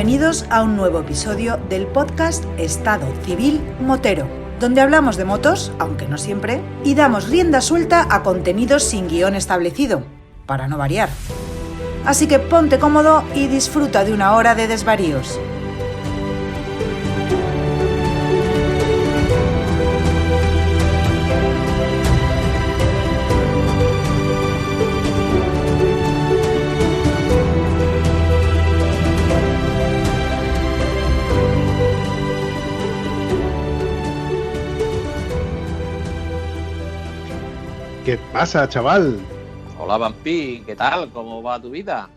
Bienvenidos a un nuevo episodio del podcast Estado Civil Motero, donde hablamos de motos, aunque no siempre, y damos rienda suelta a contenidos sin guión establecido, para no variar. Así que ponte cómodo y disfruta de una hora de desvaríos. ¿Qué pasa, chaval? Hola, Vampi, ¿qué tal? ¿Cómo va tu vida?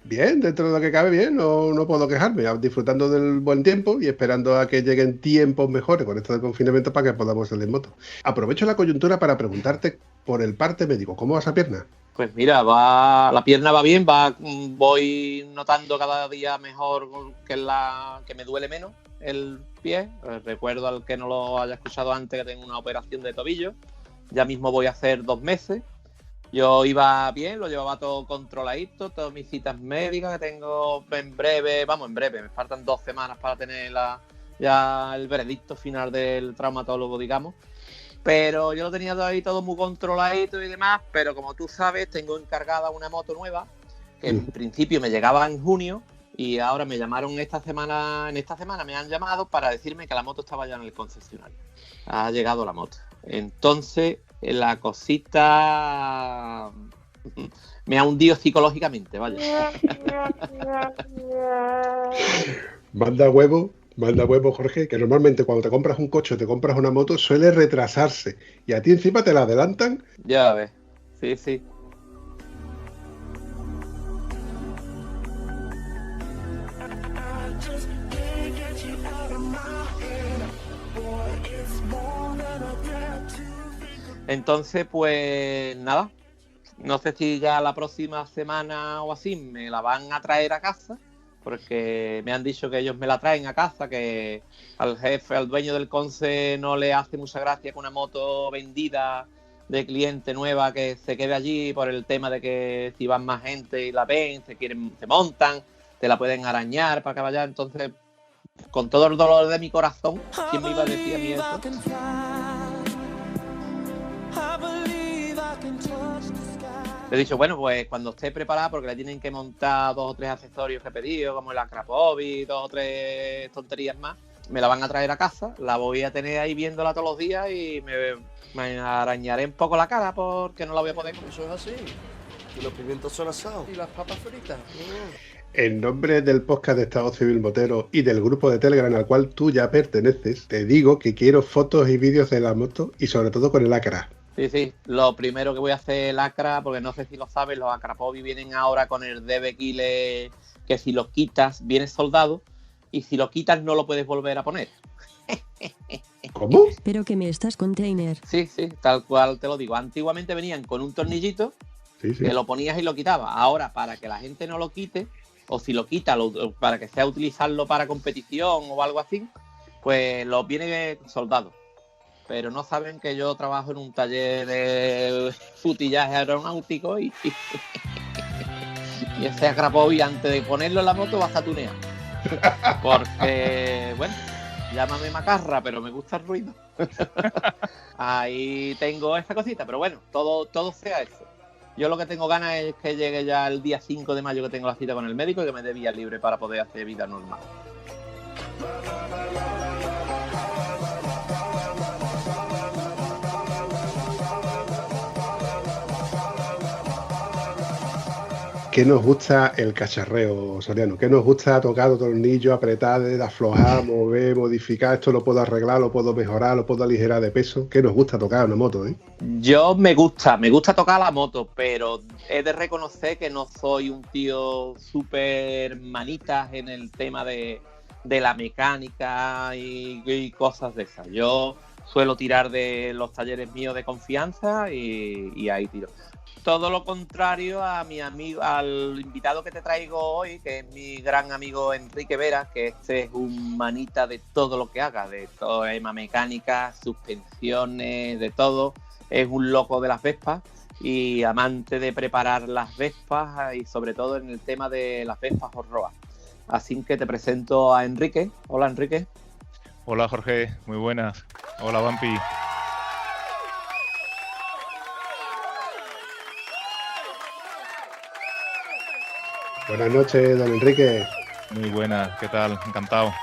Bien, dentro de lo que cabe bien, no puedo quejarme, disfrutando del buen tiempo y esperando a que lleguen tiempos mejores con esto del confinamiento para que podamos salir en moto. Aprovecho la coyuntura para preguntarte por el parte médico, ¿cómo va esa pierna? Pues mira, la pierna va bien, voy notando cada día mejor que me duele menos el pie. Recuerdo al que no lo haya escuchado antes que tengo una operación de tobillo. Ya mismo voy a hacer 2 meses. Yo iba bien, lo llevaba todo controladito, todas mis citas médicas que tengo en breve, me faltan 2 semanas para tener ya el veredicto final del traumatólogo, digamos. Pero yo lo tenía ahí todo muy controladito y demás, pero como tú sabes, tengo encargada una moto nueva, que en principio me llegaba en junio, y ahora me llamaron en esta semana me han llamado para decirme que la moto estaba ya en el concesionario. Ha llegado la moto. Entonces, la cosita me ha hundido psicológicamente, vaya. Manda huevo, Jorge, que normalmente cuando te compras un coche o te compras una moto suele retrasarse y a ti encima te la adelantan. Ya ves, sí. Entonces, pues nada, no sé si ya la próxima semana o así me la van a traer a casa, porque me han dicho que ellos me la traen a casa, que al jefe, al dueño del Conce no le hace mucha gracia que una moto vendida de cliente nueva que se quede allí por el tema de que si van más gente y la ven, se montan, te la pueden arañar para que vaya. Entonces, con todo el dolor de mi corazón, ¿quién me iba a decir a mí eso? Le he dicho, bueno, pues cuando esté preparada, porque le tienen que montar 2 o 3 accesorios que he pedido, como el Acrapovi, 2 o 3 tonterías más, me la van a traer a casa, la voy a tener ahí viéndola todos los días y me arañaré un poco la cara porque no la voy a poder comer. Eso es así. Y los pimientos son asados. Y las papas fritas. En nombre del podcast de Estado Civil Motero y del grupo de Telegram al cual tú ya perteneces, te digo que quiero fotos y vídeos de la moto y sobre todo con el Acra. Sí, lo primero que voy a hacer el Acra, porque no sé si lo sabes, los Acrapovi vienen ahora con el DB Kile, que si lo quitas viene soldado y si lo quitas no lo puedes volver a poner. ¿Cómo? Pero que me estás container. Sí, tal cual te lo digo. Antiguamente venían con un tornillito que lo ponías y lo quitabas. Ahora, para que la gente no lo quite, o si lo quita, para que sea utilizarlo para competición o algo así, pues lo viene soldado. Pero no saben que yo trabajo en un taller de futillaje aeronáutico y ese Acrapovi antes de ponerlo en la moto va a tunear. Porque, bueno, llámame macarra, pero me gusta el ruido. Ahí tengo esa cosita, pero bueno, todo sea eso. Yo lo que tengo ganas es que llegue ya el día 5 de mayo que tengo la cita con el médico y que me dé vía libre para poder hacer vida normal. ¿Qué nos gusta el cacharreo, Soriano? ¿Qué nos gusta tocar tornillos, apretar, aflojar, mover, modificar? Esto lo puedo arreglar, lo puedo mejorar, lo puedo aligerar de peso. ¿Qué nos gusta tocar una moto, eh? Yo me gusta tocar la moto, pero he de reconocer que no soy un tío súper manitas en el tema de la mecánica y cosas de esas. Yo suelo tirar de los talleres míos de confianza y ahí tiro. Todo lo contrario a mi amigo, al invitado que te traigo hoy, que es mi gran amigo Enrique Vera, que este es un manita de todo lo que haga, de todo, mecánica, suspensiones, de todo. Es un loco de las Vespas y amante de preparar las Vespas y sobre todo en el tema de las Vespas Horroa. Así que te presento a Enrique. Hola, Enrique. Hola, Jorge. Muy buenas. Hola, Vampi. Buenas noches, don Enrique. Muy buenas. ¿Qué tal? Encantado.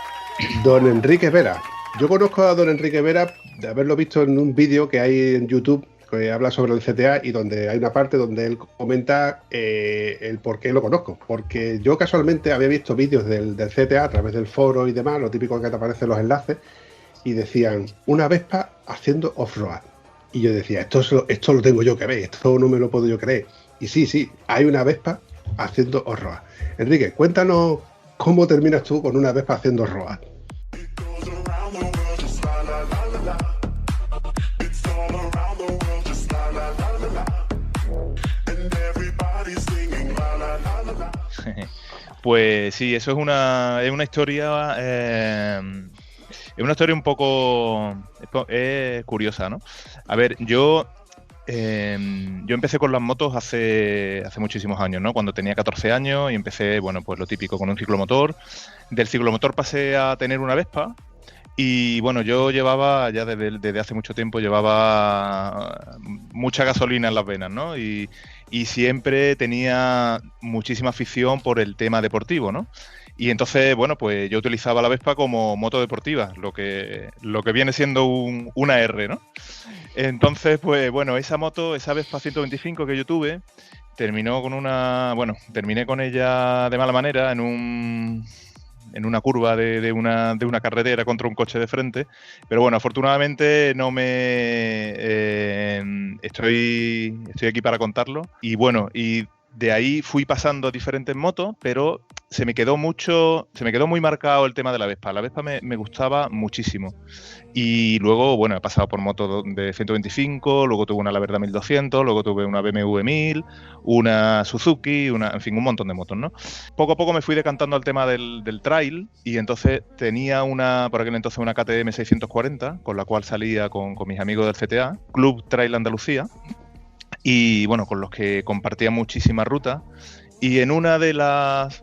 Don Enrique Vera. Yo conozco a don Enrique Vera de haberlo visto en un vídeo que hay en YouTube que habla sobre el CTA y donde hay una parte donde él comenta el por qué lo conozco. Porque yo casualmente había visto vídeos del CTA a través del foro y demás, lo típico que te aparecen los enlaces, y decían, una Vespa haciendo off-road. Y yo decía, esto lo tengo yo que ver, esto no me lo puedo yo creer. Y sí, hay una Vespa haciendo off-road. Enrique, cuéntanos cómo terminas tú con una Vespa haciendo off-road. Pues sí, eso es una historia. Es una historia un poco curiosa, ¿no? A ver, yo empecé con las motos hace muchísimos años, ¿no? Cuando tenía 14 años y empecé, bueno, pues lo típico, con un ciclomotor. Del ciclomotor pasé a tener una Vespa. Y bueno, yo llevaba, ya desde hace mucho tiempo, llevaba mucha gasolina en las venas, ¿no? Y siempre tenía muchísima afición por el tema deportivo, ¿no? Y entonces, bueno, pues yo utilizaba la Vespa como moto deportiva, lo que viene siendo una R, ¿no? Entonces, pues bueno, esa Vespa 125 que yo tuve, terminé con ella de mala manera en una curva de una carretera contra un coche de frente, pero bueno, afortunadamente estoy aquí para contarlo. Y bueno, y de ahí fui pasando a diferentes motos, pero se me quedó muy marcado el tema de la Vespa. La Vespa me gustaba muchísimo. Y luego, bueno, he pasado por motos de 125, luego tuve una La Verdad 1200, luego tuve una BMW 1000, una Suzuki, en fin, un montón de motos, ¿no? Poco a poco me fui decantando al tema del trail y entonces tenía por aquel entonces una KTM 640, con la cual salía con mis amigos del CTA, Club Trail Andalucía, y bueno, con los que compartía muchísimas rutas. Y en una de las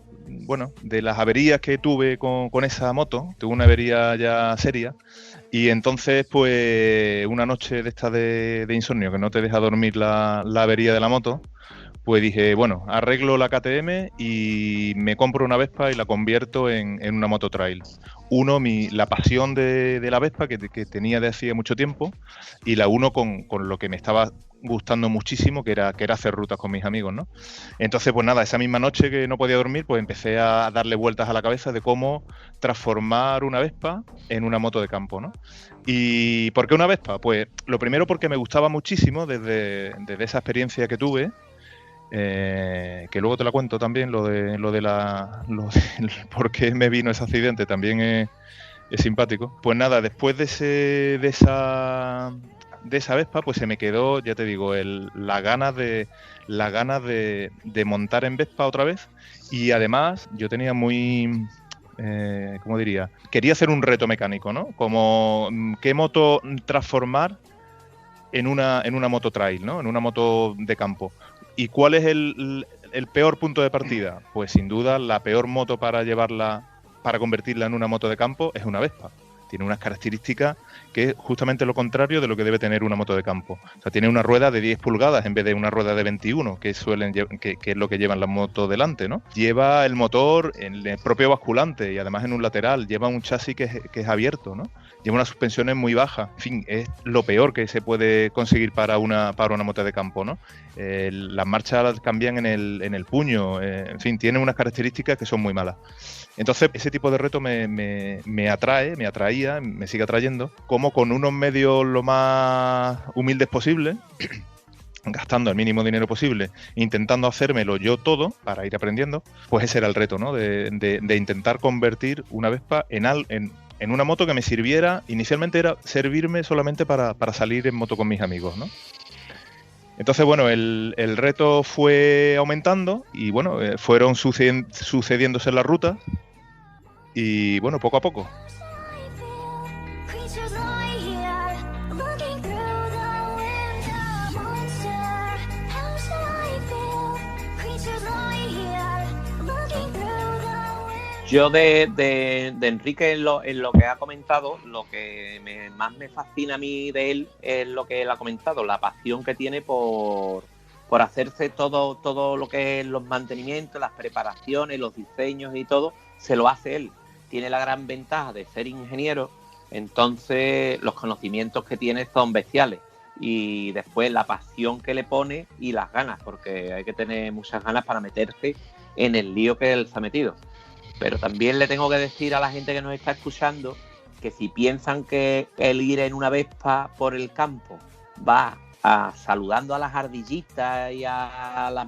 averías que tuve con esa moto, tuve una avería ya seria, y entonces pues una noche de esta de insomnio que no te deja dormir la avería de la moto, pues dije, bueno, arreglo la KTM y me compro una Vespa y la convierto en una moto trail. La pasión de la Vespa que tenía de hacía mucho tiempo, y la uno con lo que me estaba gustando muchísimo, que era hacer rutas con mis amigos, ¿no? Entonces, pues nada, esa misma noche que no podía dormir, pues empecé a darle vueltas a la cabeza de cómo transformar una Vespa en una moto de campo, ¿no? ¿Y por qué una Vespa? Pues lo primero porque me gustaba muchísimo desde esa experiencia que tuve, que luego te la cuento también, por qué me vino ese accidente, también es simpático. Pues nada, después de esa Vespa, pues se me quedó, ya te digo, las ganas de montar en Vespa otra vez. Y además yo tenía ¿cómo diría? Quería hacer un reto mecánico, ¿no? Como qué moto transformar en una moto trail, ¿no? En una moto de campo. ¿Y cuál es el peor punto de partida? Pues sin duda la peor moto para convertirla en una moto de campo es una Vespa. Tiene unas características que es justamente lo contrario de lo que debe tener una moto de campo. O sea, tiene una rueda de 10 pulgadas en vez de una rueda de 21, que es lo que llevan las motos delante, ¿no? Lleva el motor en el propio basculante y además en un lateral. Lleva un chasis que es abierto, ¿no? Lleva unas suspensiones muy bajas. En fin, es lo peor que se puede conseguir para una moto de campo, ¿no? Las marchas cambian en el puño. En fin, tiene unas características que son muy malas. Entonces, ese tipo de reto me atraía, me sigue atrayendo, como con unos medios lo más humildes posible, gastando el mínimo dinero posible, intentando hacérmelo yo todo para ir aprendiendo, pues ese era el reto, ¿no? De intentar convertir una Vespa en una moto que me sirviera. Inicialmente era servirme solamente para salir en moto con mis amigos, ¿no? Entonces, bueno, el reto fue aumentando y, bueno, fueron sucediéndose las rutas y, bueno, poco a poco. Yo de Enrique en lo que ha comentado, lo que más me fascina a mí de él es lo que él ha comentado, la pasión que tiene por hacerse todo lo que es los mantenimientos, las preparaciones, los diseños y todo, se lo hace él. Tiene la gran ventaja de ser ingeniero, entonces los conocimientos que tiene son bestiales. Y después la pasión que le pone y las ganas, porque hay que tener muchas ganas para meterse en el lío que él se ha metido. Pero también le tengo que decir a la gente que nos está escuchando que si piensan que el ir en una Vespa por el campo va saludando a las ardillitas y a las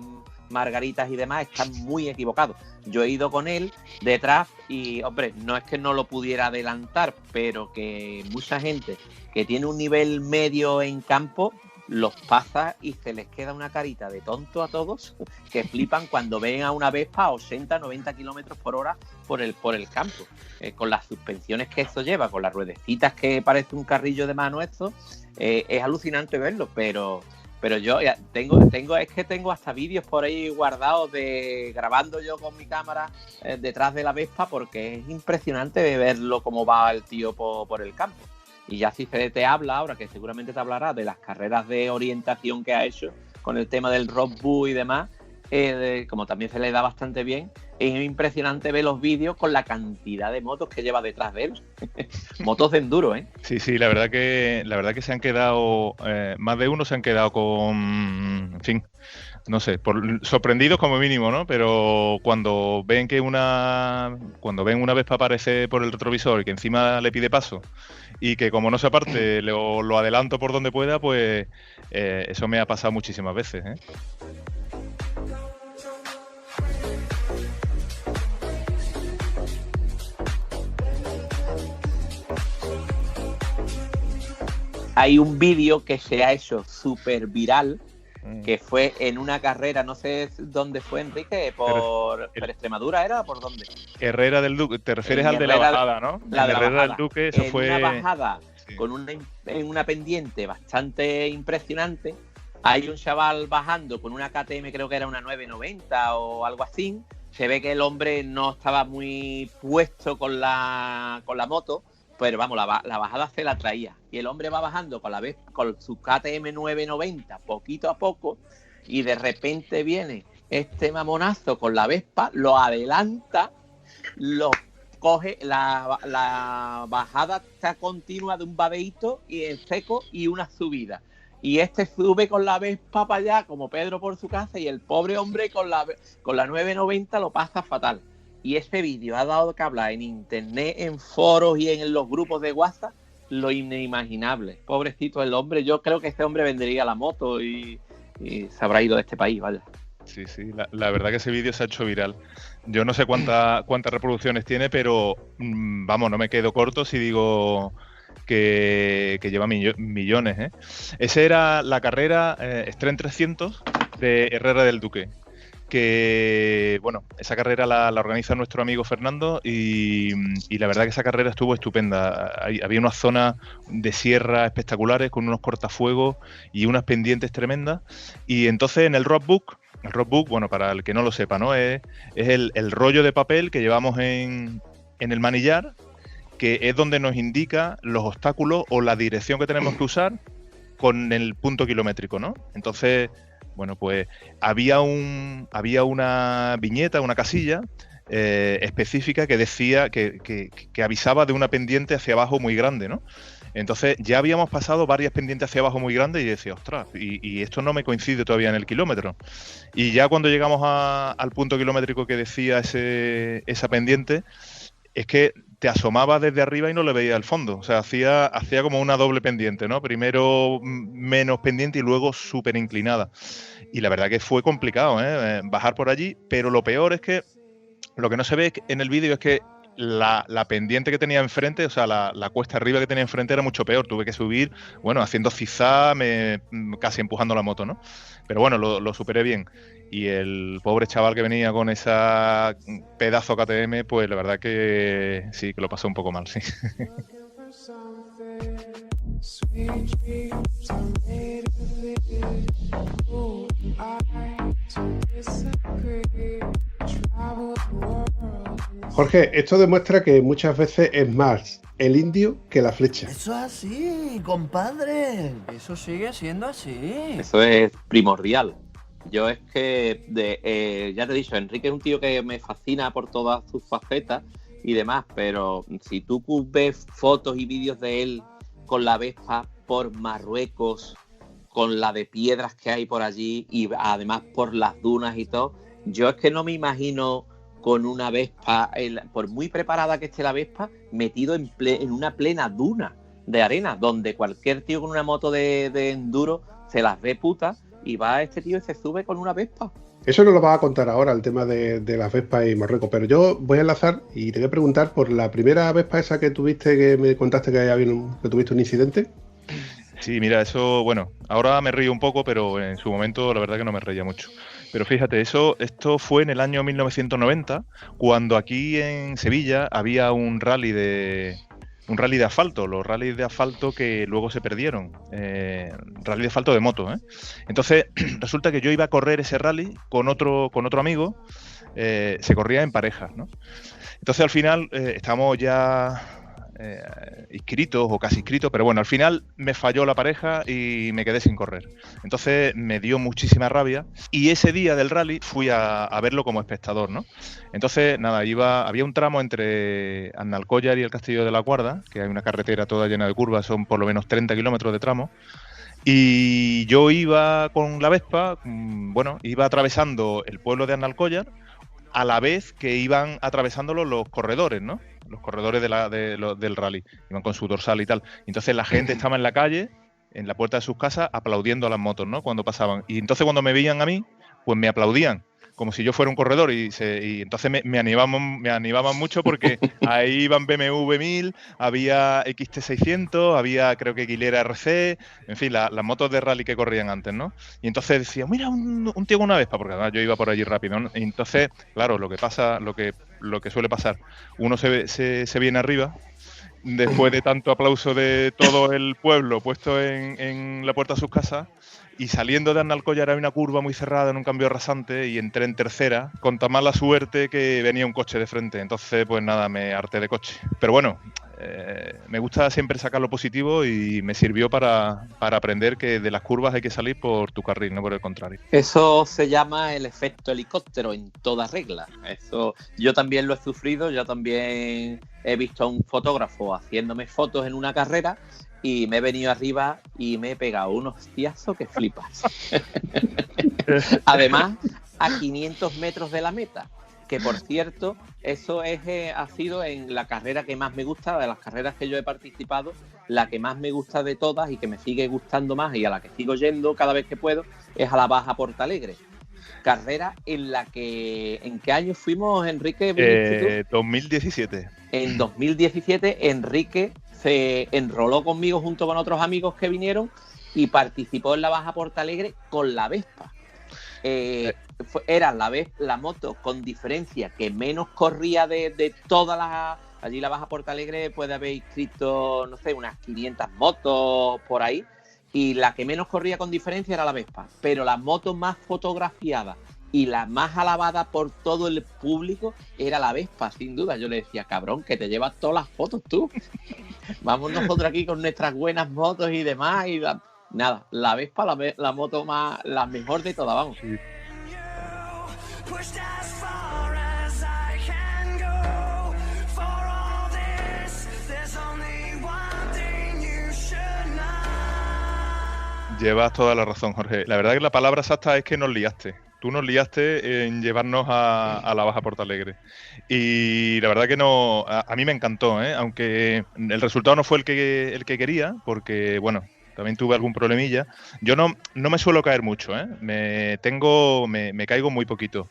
margaritas y demás, están muy equivocados. Yo he ido con él detrás y, hombre, no es que no lo pudiera adelantar, pero que mucha gente que tiene un nivel medio en campo los pasa y se les queda una carita de tonto a todos que flipan cuando ven a una Vespa a 80, 90 kilómetros por hora por el campo, con las suspensiones que eso lleva, con las ruedecitas que parece un carrillo de mano eso, es alucinante verlo, pero yo ya tengo hasta vídeos por ahí guardados grabando yo con mi cámara detrás de la Vespa, porque es impresionante verlo cómo va el tío por el campo. Y ya si te habla ahora, que seguramente te hablará de las carreras de orientación que ha hecho con el tema del roadbook y demás, como también se le da bastante bien, es impresionante ver los vídeos con la cantidad de motos que lleva detrás de él. Motos de enduro, ¿eh? Sí, la verdad que se han quedado, más de uno se han quedado con, en fin, no sé, sorprendidos como mínimo, ¿no? Pero cuando ven una Vespa aparecer por el retrovisor y que encima le pide paso y que como no se aparte lo adelanto por donde pueda, pues eso me ha pasado muchísimas veces, ¿eh? Hay un vídeo que se ha hecho súper viral, que fue en una carrera, no sé dónde fue, Enrique, por Extremadura, ¿era? ¿Por dónde? Herrera del Duque, te refieres al de la bajada, ¿no? La de la Herrera bajada. del Duque, eso fue... En una bajada, sí, en una pendiente bastante impresionante, hay un chaval bajando con una KTM, creo que era una 990 o algo así. Se ve que el hombre no estaba muy puesto con la moto, pero vamos, la bajada se la traía. Y el hombre va bajando con su KTM 990 poquito a poco, y de repente viene este mamonazo con la Vespa, lo adelanta, lo coge, la bajada está continua de un babeíto y en seco y una subida. Y este sube con la Vespa para allá, como Pedro por su casa, y el pobre hombre con la 990 lo pasa fatal. Y este vídeo ha dado que hablar en internet, en foros y en los grupos de WhatsApp, lo inimaginable. Pobrecito el hombre, yo creo que este hombre vendería la moto y se habrá ido de este país, vaya. Sí, la verdad que ese vídeo se ha hecho viral. Yo no sé cuántas reproducciones tiene, pero vamos, no me quedo corto si digo que lleva millones, ¿eh? Esa era la carrera Stren 300 de Herrera del Duque. Que, bueno, esa carrera la organiza nuestro amigo Fernando y la verdad que esa carrera estuvo estupenda. Había unas zonas de sierra espectaculares con unos cortafuegos y unas pendientes tremendas. Y entonces en el roadbook, bueno, para el que no lo sepa, ¿no? Es el rollo de papel que llevamos en el manillar, que es donde nos indica los obstáculos o la dirección que tenemos que usar con el punto kilométrico, ¿no? Entonces, bueno, pues había una viñeta, una casilla específica que decía que avisaba de una pendiente hacia abajo muy grande, ¿no? Entonces ya habíamos pasado varias pendientes hacia abajo muy grandes y decía, ostras, y esto no me coincide todavía en el kilómetro. Y ya cuando llegamos al punto kilométrico que decía esa pendiente, es que te asomabas desde arriba y no le veías el fondo. O sea, hacía como una doble pendiente, ¿no? Primero menos pendiente y luego súper inclinada. Y la verdad que fue complicado, bajar por allí, pero lo peor es que lo que no se ve en el vídeo es que la pendiente que tenía enfrente, o sea, la cuesta arriba que tenía enfrente era mucho peor. Tuve que subir, bueno, haciendo zigzag, casi empujando la moto, ¿no? Pero bueno, lo superé bien. Y el pobre chaval que venía con esa pedazo KTM, pues la verdad que sí, que lo pasó un poco mal, sí. Jorge, esto demuestra que muchas veces es más el indio que la flecha. Eso es así, compadre. Eso sigue siendo así. Eso es primordial. Yo es que, ya te he dicho, Enrique es un tío que me fascina por todas sus facetas y demás, pero si tú ves fotos y vídeos de él con la Vespa por Marruecos, con la de piedras que hay por allí y además por las dunas y todo, yo es que no me imagino con una Vespa, por muy preparada que esté la Vespa, metido en una plena duna de arena, donde cualquier tío con una moto de enduro se las ve putas y va este tío y se sube con una Vespa. Eso nos lo vas a contar ahora, el tema de las Vespas y Marruecos, pero yo voy a enlazar y te voy a preguntar por la primera Vespa esa que tuviste, que me contaste que tuviste un incidente. Sí, mira, eso, bueno, ahora me río un poco, pero en su momento la verdad que no me reía mucho. Pero fíjate, esto fue en el año 1990, cuando aquí en Sevilla había un rally de asfalto, los rallies de asfalto que luego se perdieron, rally de asfalto de moto, ¿eh? Entonces, resulta que yo iba a correr ese rally con otro amigo, se corría en parejas, ¿no? Entonces, al final, estábamos ya inscritos o casi inscritos, pero bueno, al final me falló la pareja y me quedé sin correr. Entonces me dio muchísima rabia y ese día del rally fui a verlo como espectador, ¿no? Entonces, nada, había un tramo entre Arnalcollar y el Castillo de la Guarda, que hay una carretera toda llena de curvas, son por lo menos 30 kilómetros de tramo. Y yo iba con la Vespa, bueno, iba atravesando el pueblo de Arnalcollar a la vez que iban atravesándolo los corredores, ¿no? Los corredores del rally. Iban con su dorsal y tal. Entonces la gente estaba en la calle, en la puerta de sus casas, aplaudiendo a las motos, ¿no? Cuando pasaban. Y entonces cuando me veían a mí, pues me aplaudían, como si yo fuera un corredor. Y entonces me animaban mucho porque ahí iban BMW 1000, había XT600, había creo que Aguilera RC, en fin, las motos de rally que corrían antes, ¿no? Y entonces decía, mira, un tío con una Vespa, porque además yo iba por allí rápido, ¿no? Y entonces, claro, lo que suele pasar, uno se viene arriba, después de tanto aplauso de todo el pueblo puesto en la puerta de sus casas, y saliendo de Arnalcollar había una curva muy cerrada en un cambio rasante y entré en tercera, con tan mala suerte que venía un coche de frente. Entonces, pues nada, me harté de coche. Pero bueno, me gusta siempre sacar lo positivo y me sirvió para aprender que de las curvas hay que salir por tu carril, no por el contrario. Eso se llama el efecto helicóptero en toda regla. Eso yo también lo he sufrido, yo también he visto a un fotógrafo haciéndome fotos en una carrera y me he venido arriba y me he pegado unos hostiazos que flipas. Además, a 500 metros de la meta, que por cierto, eso ha sido en la carrera que más me gusta, de las carreras que yo he participado, la que más me gusta de todas y que me sigue gustando más y a la que sigo yendo cada vez que puedo, es a la Baja Portalegre. Carrera en la que... ¿En qué año fuimos, Enrique? 2017. En 2017, Enrique se enroló conmigo junto con otros amigos que vinieron y participó en la Baja Portalegre con la Vespa. Era la moto con diferencia que menos corría de todas las... Allí la Baja Portalegre puede haber inscrito, no sé, unas 500 motos por ahí, y la que menos corría con diferencia era la Vespa, pero la moto más fotografiada y la más alabada por todo el público era la Vespa, sin duda. Yo le decía, cabrón, que te llevas todas las fotos tú. Vamos nosotros aquí con nuestras buenas motos y demás, y nada, la Vespa, la moto más, la mejor de todas, vamos. Sí. Llevas toda la razón, Jorge. La verdad que la palabra exacta es que nos liaste. Tú nos liaste en llevarnos a la Baja Portalegre. Y la verdad que no, a mí me encantó, ¿eh? Aunque el resultado no fue el que quería, porque, bueno, también tuve algún problemilla. Yo no me suelo caer mucho, ¿eh? Me caigo muy poquito.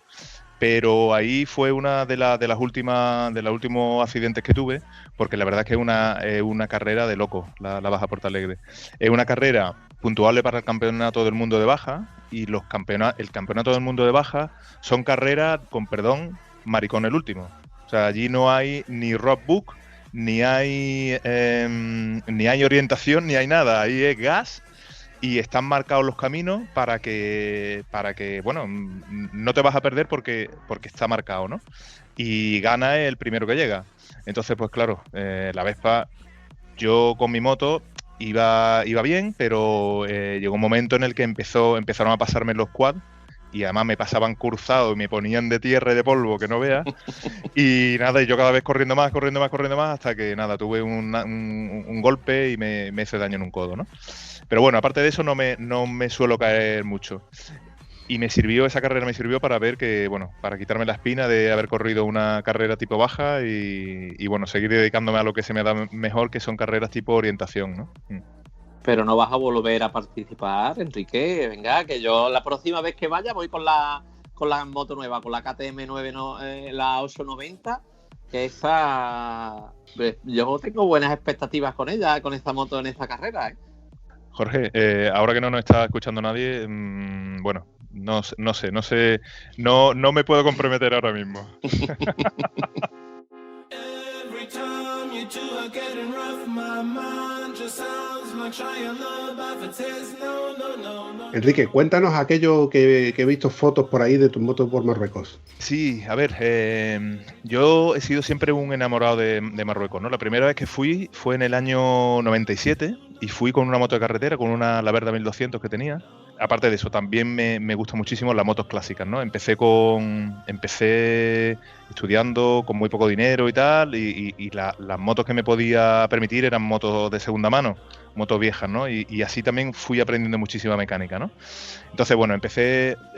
Pero ahí fue una de los últimos accidentes que tuve, porque la verdad es que es una carrera de loco, la Baja Portalegre. Es una carrera puntuable para el Campeonato del Mundo de Baja, y el Campeonato del Mundo de Baja son carreras, con perdón, maricón el último. O sea, allí no hay ni roadbook, ni hay orientación, ni hay nada. Ahí es gas. Y están marcados los caminos para que bueno, no te vas a perder porque está marcado, ¿no? y gana el primero que llega. Entonces, pues claro, la Vespa, yo con mi moto iba bien, pero llegó un momento en el que empezaron a pasarme los quads, y además me pasaban cruzados y me ponían de tierra y de polvo que no veas. Y nada, y yo cada vez corriendo más, hasta que nada, tuve un golpe y me hice daño en un codo, ¿no? Pero bueno, aparte de eso no me suelo caer mucho. Y esa carrera me sirvió para ver que, bueno, para quitarme la espina de haber corrido una carrera tipo baja y bueno, seguir dedicándome a lo que se me da mejor, que son carreras tipo orientación, ¿no? Pero no vas a volver a participar, Enrique. Venga, que yo la próxima vez que vaya voy con la moto nueva, con la KTM 9, la 890, que esa... Yo tengo buenas expectativas con ella, con esta moto en esta carrera, ¿eh? Jorge, ahora que no nos está escuchando nadie, bueno, no sé, no me puedo comprometer ahora mismo. Enrique, cuéntanos aquello que he visto fotos por ahí de tu moto por Marruecos. Sí, a ver, yo he sido siempre un enamorado de Marruecos, ¿no? La primera vez que fui fue en el año 97 y fui con una moto de carretera, con una La Verda 1200 que tenía. Aparte de eso, también me gustan muchísimo las motos clásicas, ¿no? Empecé estudiando con muy poco dinero y tal, y las motos que me podía permitir eran motos de segunda mano, motos viejas, ¿no? Y así también fui aprendiendo muchísima mecánica, ¿no? Entonces, bueno, el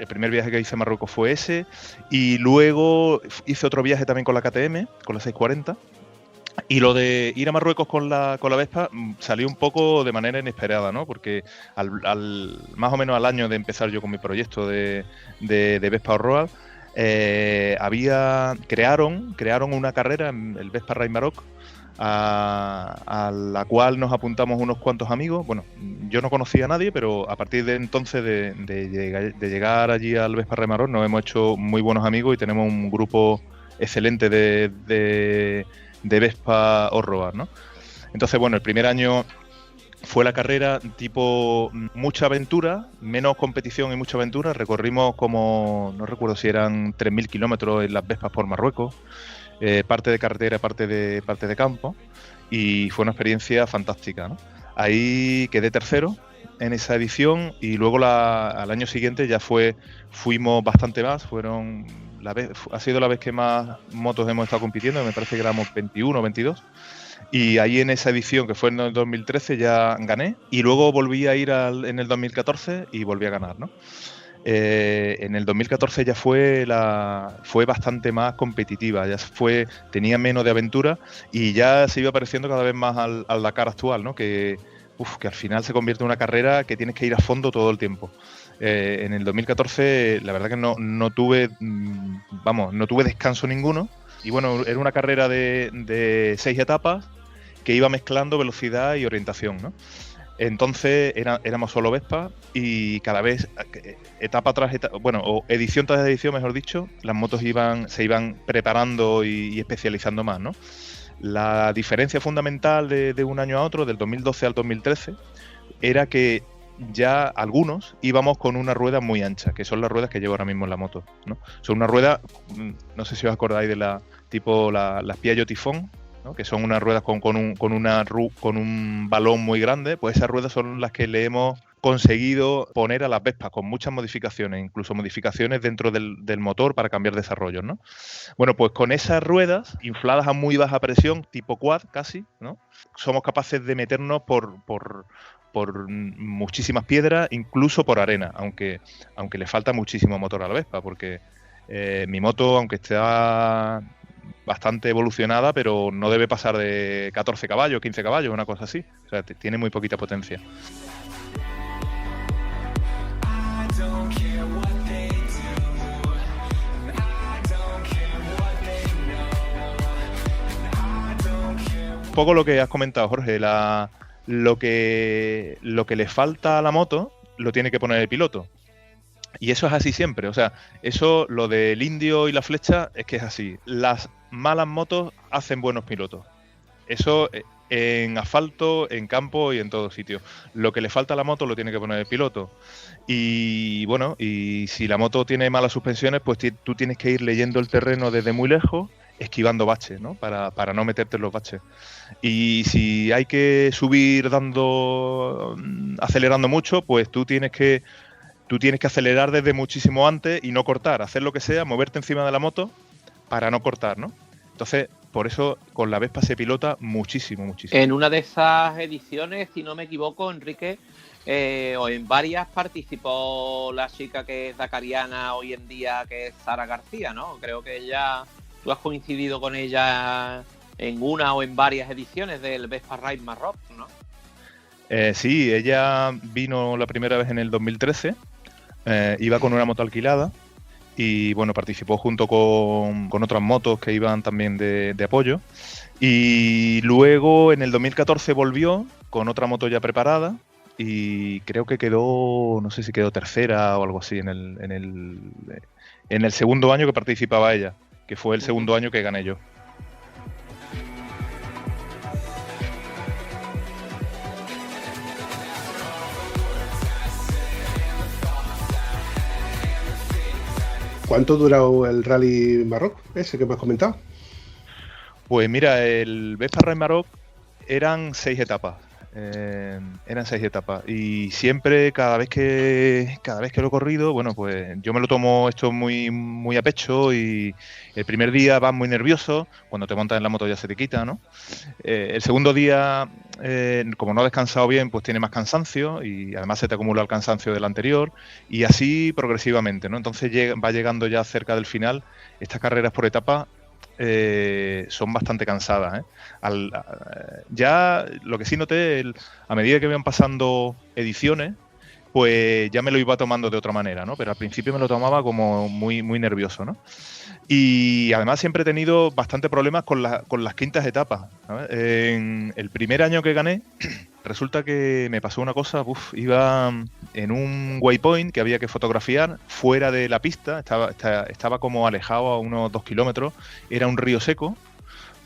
primer viaje que hice a Marruecos fue ese, y luego hice otro viaje también con la KTM, con la 640. Y lo de ir a Marruecos con la Vespa salió un poco de manera inesperada, ¿no? Porque más o menos al año de empezar yo con mi proyecto de Vespa All-Road, crearon una carrera, el Vespa Ride Maroc, a la cual nos apuntamos unos cuantos amigos. Bueno, yo no conocía a nadie, pero a partir de entonces de llegar allí al Vespa Ride Maroc nos hemos hecho muy buenos amigos y tenemos un grupo excelente de Vespa All-Road, ¿no? Entonces, bueno, el primer año fue la carrera tipo mucha aventura, menos competición y mucha aventura. Recorrimos como, no recuerdo si eran 3.000 kilómetros en las Vespas por Marruecos, parte de carretera, parte de campo, y fue una experiencia fantástica, ¿no? Ahí quedé tercero en esa edición y luego al año siguiente ya fuimos bastante más, ha sido la vez que más motos hemos estado compitiendo, me parece que éramos 21 o 22, y ahí en esa edición que fue en el 2013 ya gané, y luego volví a ir en el 2014 y volví a ganar, ¿no? En el 2014 ya fue bastante más competitiva, tenía menos de aventura y ya se iba pareciendo cada vez más al Dakar actual, ¿no? Que al final se convierte en una carrera que tienes que ir a fondo todo el tiempo. En el 2014 la verdad que no tuve descanso ninguno, y bueno, era una carrera de 6 etapas que iba mezclando velocidad y orientación, ¿no? Entonces éramos solo Vespa y cada vez, etapa tras etapa, bueno, o edición tras edición, mejor dicho, las motos se iban preparando y especializando más, ¿no? La diferencia fundamental de un año a otro, del 2012 al 2013, era que ya algunos íbamos con una rueda muy ancha, que son las ruedas que llevo ahora mismo en la moto, ¿no? Son una rueda, no sé si os acordáis de las Piaggio Tifón, ¿no? Que son unas ruedas con un balón muy grande. Pues esas ruedas son las que le hemos conseguido poner a las Vespas, con muchas modificaciones, incluso modificaciones dentro del motor para cambiar desarrollos, ¿no? Bueno, pues con esas ruedas infladas a muy baja presión, tipo quad casi, ¿no? Somos capaces de meternos por muchísimas piedras, incluso por arena, aunque le falta muchísimo motor a la Vespa, porque mi moto, aunque está bastante evolucionada, pero no debe pasar de 14 caballos, 15 caballos, una cosa así. O sea, tiene muy poquita potencia. Un poco lo que has comentado, Jorge, lo que le falta a la moto lo tiene que poner el piloto. Y eso es así siempre, o sea, eso, lo del indio y la flecha, es que es así. Las malas motos hacen buenos pilotos. Eso en asfalto, en campo y en todo sitio. Lo que le falta a la moto lo tiene que poner el piloto. Y bueno, y si la moto tiene malas suspensiones, pues tú tienes que ir leyendo el terreno desde muy lejos, esquivando baches, ¿no? Para no meterte en los baches. Y si hay que subir acelerando mucho, pues tú tienes que acelerar desde muchísimo antes y no cortar, hacer lo que sea, moverte encima de la moto para no cortar, ¿no? Entonces, por eso con la Vespa se pilota muchísimo. En una de esas ediciones, si no me equivoco, Enrique, o en varias participó la chica que es dakariana hoy en día, que es Sara García, ¿no? Creo que tú has coincidido con ella en una o en varias ediciones del Vespa Ride Maroc, ¿no? Sí, ella vino la primera vez en el 2013, iba con una moto alquilada y bueno, participó junto con otras motos que iban también de apoyo, y luego en el 2014 volvió con otra moto ya preparada y creo que quedó, no sé si quedó tercera o algo así en el segundo año que participaba ella, que fue el segundo año que gané yo. ¿Cuánto duró el Rally Maroc, ese que me has comentado? Pues mira, el Vespa Ride Maroc eran 6 etapas. Y siempre, cada vez que lo he corrido, bueno, pues yo me lo tomo esto muy, muy a pecho, y el primer día vas muy nervioso, cuando te montas en la moto ya se te quita, ¿no? El segundo día, como no has descansado bien, pues tiene más cansancio y además se te acumula el cansancio del anterior, y así progresivamente, ¿no? Entonces va llegando ya cerca del final. Estas carreras por etapas son bastante cansadas, ¿eh? Ya lo que sí noté, a medida que iban pasando ediciones, pues ya me lo iba tomando de otra manera, ¿no? Pero al principio me lo tomaba como muy, muy nervioso, ¿no? Y además siempre he tenido bastante problemas con las quintas etapas, ¿sabes? En el primer año que gané, resulta que me pasó una cosa, iba en un waypoint que había que fotografiar fuera de la pista, estaba como alejado a unos 2 kilómetros, era un río seco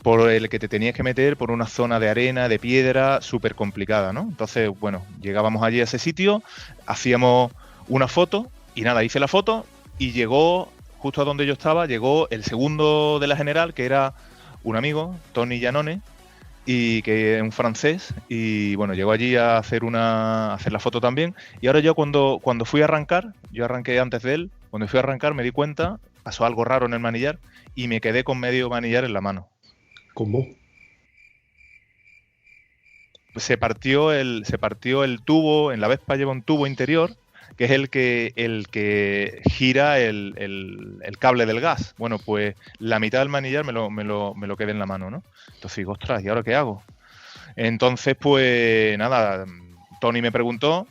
por el que te tenías que meter por una zona de arena, de piedra, súper complicada, ¿no? Entonces, bueno, llegábamos allí a ese sitio, hacíamos una foto y nada, hice la foto y llegó, justo a donde yo estaba, llegó el segundo de la general, que era un amigo, Tony Giannone, y que es un francés, y bueno, llegó allí a hacer la foto también. Y ahora yo cuando fui a arrancar, yo arranqué antes de él, cuando fui a arrancar me di cuenta, pasó algo raro en el manillar y me quedé con medio manillar en la mano. ¿Cómo? Se partió el tubo. En la Vespa lleva un tubo interior que es el que gira el cable del gas. Bueno, pues la mitad del manillar me lo quedé en la mano, ¿no? Entonces digo, ostras, ¿y ahora qué hago? Entonces, pues nada, Tony me preguntó,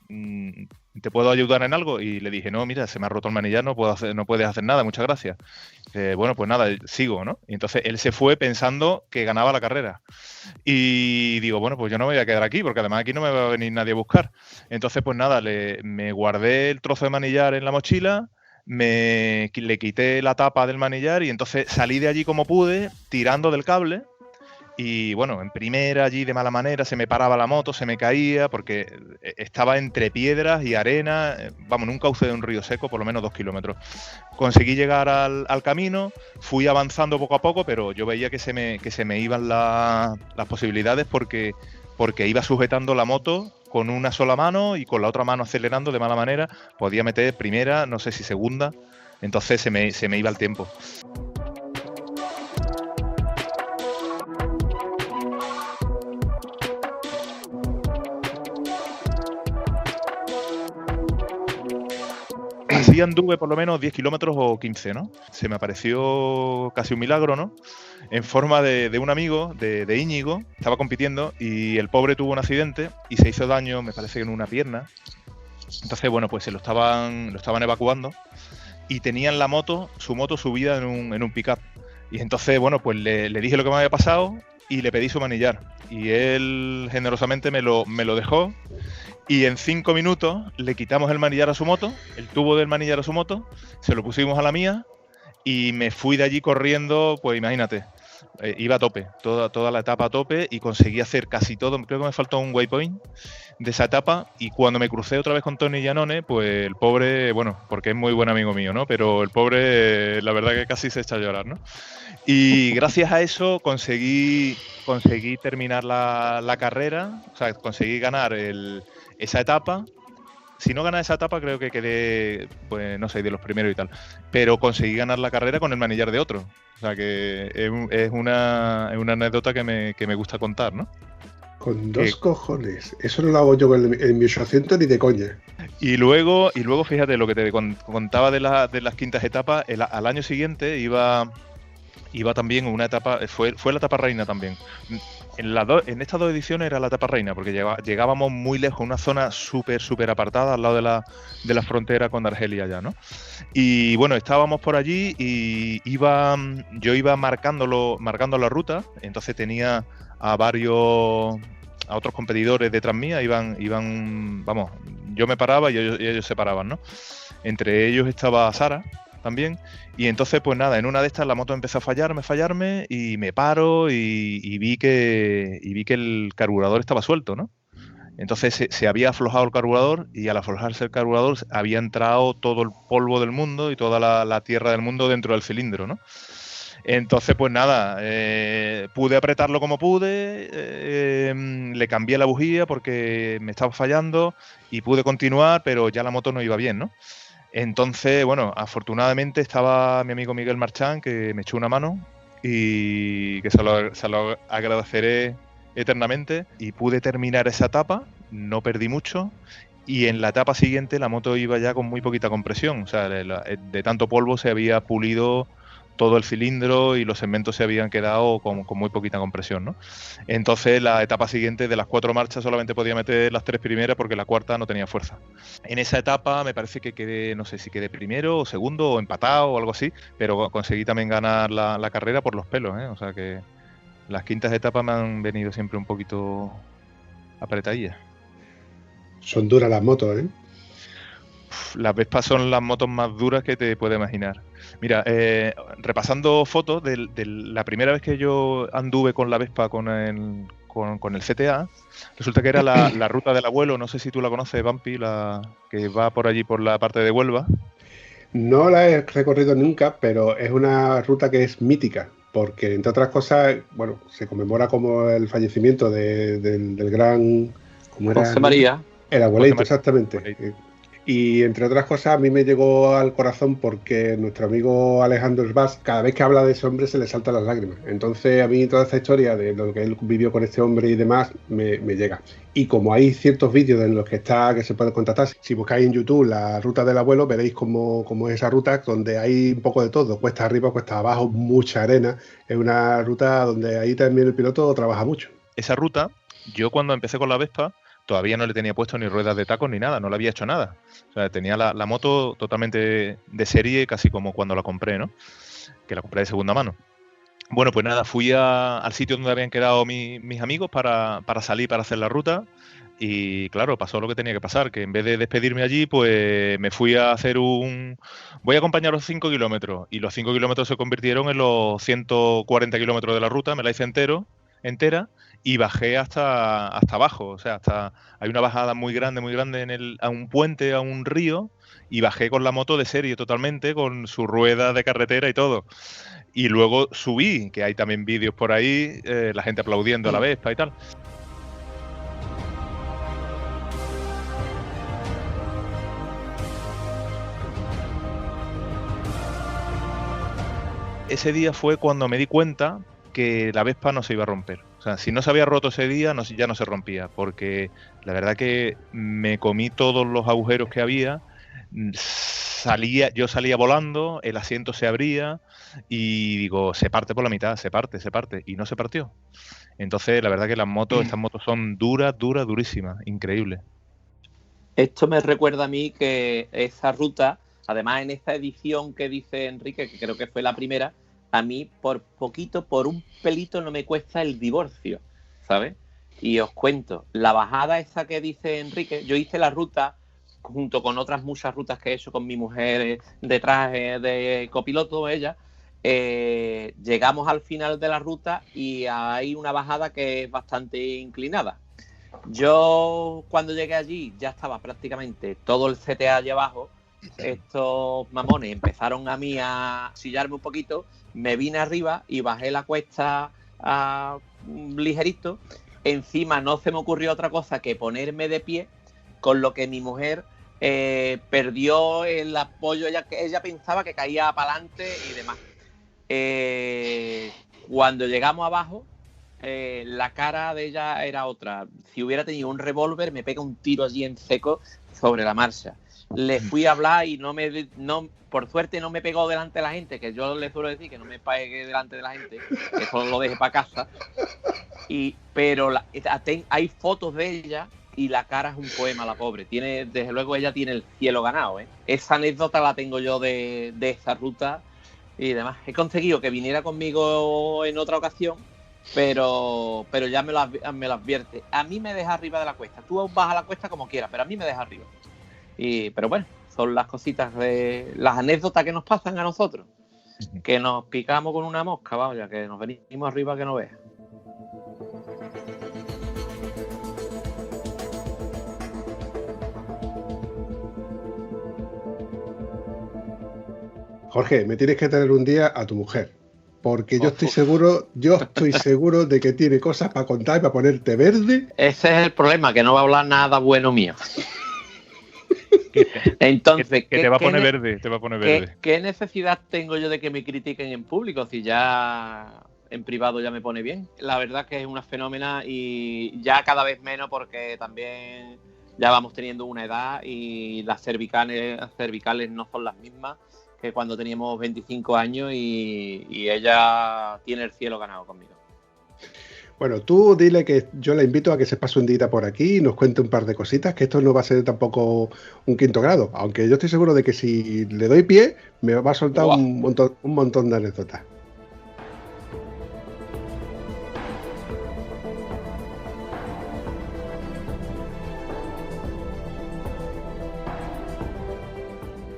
¿te puedo ayudar en algo? Y le dije, no, mira, se me ha roto el manillar, no puedes hacer nada, muchas gracias. Bueno, pues nada, sigo, ¿no? Y entonces él se fue pensando que ganaba la carrera. Y digo, bueno, pues yo no me voy a quedar aquí, porque además aquí no me va a venir nadie a buscar. Entonces, pues nada, me guardé el trozo de manillar en la mochila, le quité la tapa del manillar y entonces salí de allí como pude, tirando del cable. Y bueno, en primera allí de mala manera se me paraba la moto, se me caía porque estaba entre piedras y arena, vamos, en un cauce de un río seco, por lo menos 2 kilómetros. Conseguí llegar al camino, fui avanzando poco a poco, pero yo veía que se me iban las posibilidades porque iba sujetando la moto con una sola mano y con la otra mano acelerando de mala manera. Podía meter primera, no sé si segunda, entonces se me iba el tiempo. Así anduve por lo menos 10 kilómetros o 15, ¿no? Se me apareció casi un milagro, ¿no? En forma de un amigo, de Íñigo, estaba compitiendo y el pobre tuvo un accidente y se hizo daño, me parece que en una pierna. Entonces, bueno, pues se lo estaban evacuando y tenían su moto subida en un pick-up. Y entonces, bueno, pues le dije lo que me había pasado y le pedí su manillar. Y él generosamente me lo dejó. Y en 5 minutos le quitamos el manillar a su moto, el tubo del manillar a su moto, se lo pusimos a la mía y me fui de allí corriendo, pues imagínate, Iba a tope, toda la etapa a tope y conseguí hacer casi todo. Creo que me faltó un waypoint de esa etapa, y cuando me crucé otra vez con Tony Giannone, pues el pobre, bueno, porque es muy buen amigo mío, ¿no? Pero el pobre, la verdad que casi se echa a llorar, ¿no? Y gracias a eso conseguí terminar la carrera, o sea, conseguí ganar esa etapa. Si no ganaba esa etapa, creo que quedé, pues no sé, de los primeros y tal. Pero conseguí ganar la carrera con el manillar de otro. O sea, que es una anécdota que me gusta contar, ¿no? Con dos cojones. Eso no lo hago yo en mi 800 ni de coña. Y luego fíjate lo que te contaba de las quintas etapas. Al año siguiente iba también una etapa, fue la etapa reina también. En estas dos ediciones era la etapa reina, porque llegábamos muy lejos, una zona súper apartada, al lado de la frontera con Argelia ya, ¿no? Y bueno, estábamos por allí y yo iba marcando la ruta, entonces tenía a otros competidores detrás mía, iban, vamos, yo me paraba y ellos se paraban, ¿no? Entre ellos estaba Sara también, y entonces pues nada, en una de estas la moto empezó a fallarme y me paro y vi que el carburador estaba suelto, ¿no? Entonces se había aflojado el carburador, y al aflojarse el carburador había entrado todo el polvo del mundo y toda la tierra del mundo dentro del cilindro, ¿no? Entonces, pues nada, pude apretarlo como pude, le cambié la bujía porque me estaba fallando y pude continuar, pero ya la moto no iba bien, ¿no? Entonces, bueno, afortunadamente estaba mi amigo Miguel Marchán, que me echó una mano y que se lo agradeceré eternamente, y pude terminar esa etapa, no perdí mucho, y en la etapa siguiente la moto iba ya con muy poquita compresión, o sea, de tanto polvo se había pulido todo el cilindro y los segmentos se habían quedado con muy poquita compresión, ¿no? Entonces la etapa siguiente, de las 4 marchas, solamente podía meter las 3 primeras porque la cuarta no tenía fuerza. En esa etapa me parece que quedé, no sé si quedé primero o segundo o empatado o algo así, pero conseguí también ganar la carrera por los pelos, ¿eh? O sea que las quintas etapas me han venido siempre un poquito apretadillas. Son duras las motos, ¿eh? Las Vespas son las motos más duras que te puedes imaginar. Mira, repasando fotos de la primera vez que yo anduve con la Vespa con el CTA, resulta que era la ruta del abuelo, no sé si tú la conoces, Vampi, la que va por allí por la parte de Huelva. No la he recorrido nunca, pero es una ruta que es mítica, porque entre otras cosas, bueno, se conmemora como el fallecimiento del gran... ¿cómo era? José María. El abuelito, José exactamente. Abuelito. Y entre otras cosas, a mí me llegó al corazón porque nuestro amigo Alejandro Herbás, cada vez que habla de ese hombre se le saltan las lágrimas. Entonces a mí toda esta historia de lo que él vivió con este hombre y demás me llega. Y como hay ciertos vídeos en los que se puede contactar, si buscáis en YouTube la ruta del abuelo, veréis cómo es esa ruta, donde hay un poco de todo, cuesta arriba, cuesta abajo, mucha arena. Es una ruta donde ahí también el piloto trabaja mucho. Esa ruta, yo cuando empecé con la Vespa, todavía no le tenía puesto ni ruedas de tacos ni nada, no le había hecho nada. O sea, tenía la moto totalmente de serie, casi como cuando la compré, ¿no? Que la compré de segunda mano. Bueno, pues nada, fui al sitio donde habían quedado mis amigos para salir, para hacer la ruta. Y claro, pasó lo que tenía que pasar, que en vez de despedirme allí, pues me fui a hacer voy a acompañar los 5 kilómetros. Y los 5 kilómetros se convirtieron en los 140 kilómetros de la ruta, me la hice entera. Y bajé hasta abajo, o sea, hay una bajada muy grande a un puente, a un río, y bajé con la moto de serie totalmente, con su rueda de carretera y todo. Y luego subí, que hay también vídeos por ahí, la gente aplaudiendo a la Vespa y tal. Ese día fue cuando me di cuenta que la Vespa no se iba a romper. O sea, si no se había roto ese día, ya no se rompía, porque la verdad que me comí todos los agujeros que había, yo salía volando, el asiento se abría y digo, se parte por la mitad, se parte, y no se partió. Entonces, la verdad que estas motos son durísimas, increíbles. Esto me recuerda a mí que esa ruta, además en esta edición que dice Enrique, que creo que fue la primera, a mí por un pelito no me cuesta el divorcio, ¿sabes? Y os cuento, la bajada esa que dice Enrique, yo hice la ruta junto con otras muchas rutas que he hecho con mi mujer detrás de copiloto, ella, llegamos al final de la ruta y hay una bajada que es bastante inclinada. Yo cuando llegué allí ya estaba prácticamente todo el CTA allá abajo. Estos mamones empezaron a mí a sillarme un poquito, me vine arriba y bajé la cuesta ligerito. Encima no se me ocurrió otra cosa que ponerme de pie, con lo que mi mujer perdió el apoyo. Ella pensaba que caía para adelante y demás. Cuando llegamos abajo, la cara de ella era otra. Si hubiera tenido un revólver, me pega un tiro allí en seco sobre la marcha. Le fui a hablar y por suerte no me pegó delante de la gente, que yo le suelo decir que no me pegue delante de la gente, que solo lo deje para casa. Pero hay fotos de ella y la cara es un poema, la pobre. Desde luego ella tiene el cielo ganado, ¿eh? Esa anécdota la tengo yo de esa ruta y demás. He conseguido que viniera conmigo en otra ocasión, pero ya me lo advierte. A mí me deja arriba de la cuesta. Tú vas a la cuesta como quieras, pero a mí me deja arriba. Pero bueno, son las cositas las anécdotas que nos pasan a nosotros. Que nos picamos con una mosca, vaya, que nos venimos arriba que no veas. Jorge, me tienes que traer un día a tu mujer, porque yo estoy seguro de que tiene cosas para contar y para ponerte verde. Ese es el problema, que no va a hablar nada bueno mío. Entonces, que te va a poner verde, te va a poner verde. ¿Qué necesidad tengo yo de que me critiquen en público si ya en privado ya me pone bien? La verdad que es una fenómena y ya cada vez menos, porque también ya vamos teniendo una edad y las cervicales no son las mismas que cuando teníamos 25 años y ella tiene el cielo ganado conmigo. Bueno, tú dile que yo la invito a que se pase un día por aquí y nos cuente un par de cositas, que esto no va a ser tampoco un quinto grado, aunque yo estoy seguro de que si le doy pie me va a soltar un montón de anécdotas.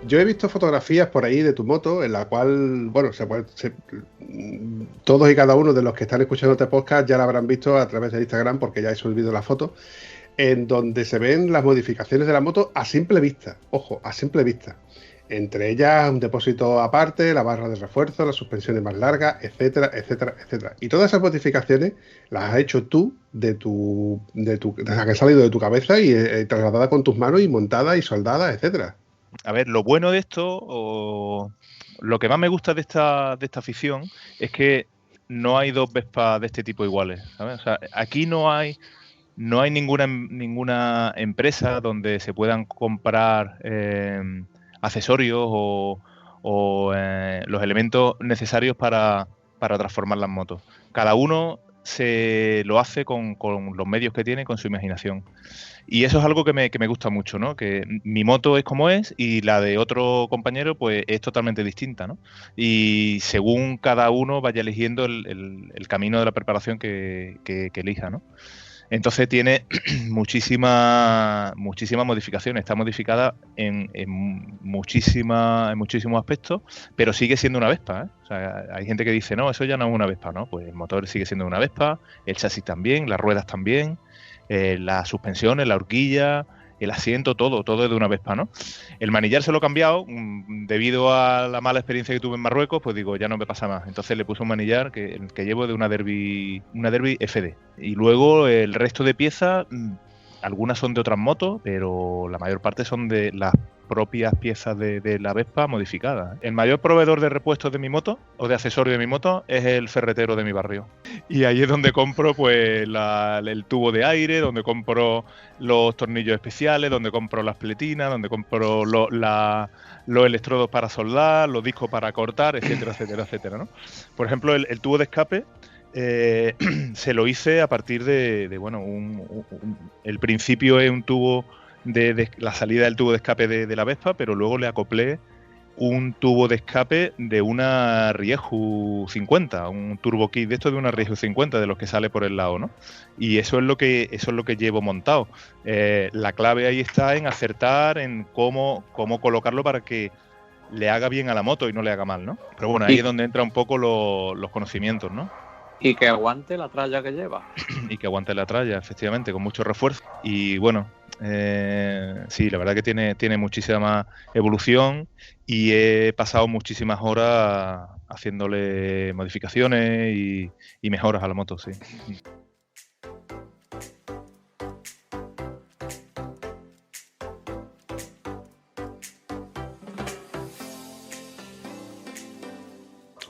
Yo he visto fotografías por ahí de tu moto en la cual, bueno, todos y cada uno de los que están escuchando este podcast ya la habrán visto a través de Instagram, porque ya he subido la foto, en donde se ven las modificaciones de la moto a simple vista. Ojo, a simple vista. Entre ellas un depósito aparte, la barra de refuerzo, las suspensiones más largas, etcétera, etcétera, etcétera. Y todas esas modificaciones las has hecho tú desde que han salido de tu cabeza y trasladada con tus manos y montada y soldada, etcétera. A ver, lo bueno de esto, o lo que más me gusta de esta afición, es que no hay dos Vespas de este tipo iguales, ¿sabes? O sea, aquí no hay ninguna empresa donde se puedan comprar accesorios o los elementos necesarios para transformar las motos. Cada uno se lo hace con los medios que tiene, con su imaginación. Y eso es algo que me gusta mucho, ¿no? Que mi moto es como es y la de otro compañero pues es totalmente distinta, ¿no? Y según cada uno vaya eligiendo el camino de la preparación que elija, ¿no? Entonces tiene muchísimas modificaciones, está modificada en muchísimos aspectos, pero sigue siendo una Vespa, ¿eh? O sea, hay gente que dice, no, eso ya no es una Vespa, ¿no? Pues el motor sigue siendo una Vespa, el chasis también, las ruedas también, las suspensiones, la horquilla, el asiento, todo es de una Vespa, ¿no? El manillar se lo he cambiado debido a la mala experiencia que tuve en Marruecos, pues digo, ya no me pasa más. Entonces le puse un manillar que llevo de una Derby FD. Y luego el resto de piezas, algunas son de otras motos, pero la mayor parte son de las propias piezas de la Vespa modificadas. El mayor proveedor de repuestos de mi moto o de accesorios de mi moto es el ferretero de mi barrio. Y ahí es donde compro pues el tubo de aire, donde compro los tornillos especiales, donde compro las pletinas, donde compro los electrodos para soldar, los discos para cortar, etcétera, etcétera, etcétera, ¿no? Por ejemplo, el tubo de escape se lo hice a partir de el principio es un tubo de la salida del tubo de escape de la Vespa, pero luego le acoplé un tubo de escape de una Rieju 50, un turbo kit de esto de una Rieju 50, de los que sale por el lado, ¿no? Y eso es lo que llevo montado. La clave ahí está en acertar en cómo colocarlo para que le haga bien a la moto y no le haga mal, ¿no? Pero bueno, ahí es donde entra un poco los conocimientos, ¿no? Y que aguante la tralla que lleva. Y que aguante la tralla, efectivamente, con mucho refuerzo. Y bueno, sí, la verdad que tiene muchísima evolución y he pasado muchísimas horas haciéndole modificaciones y mejoras a la moto, sí.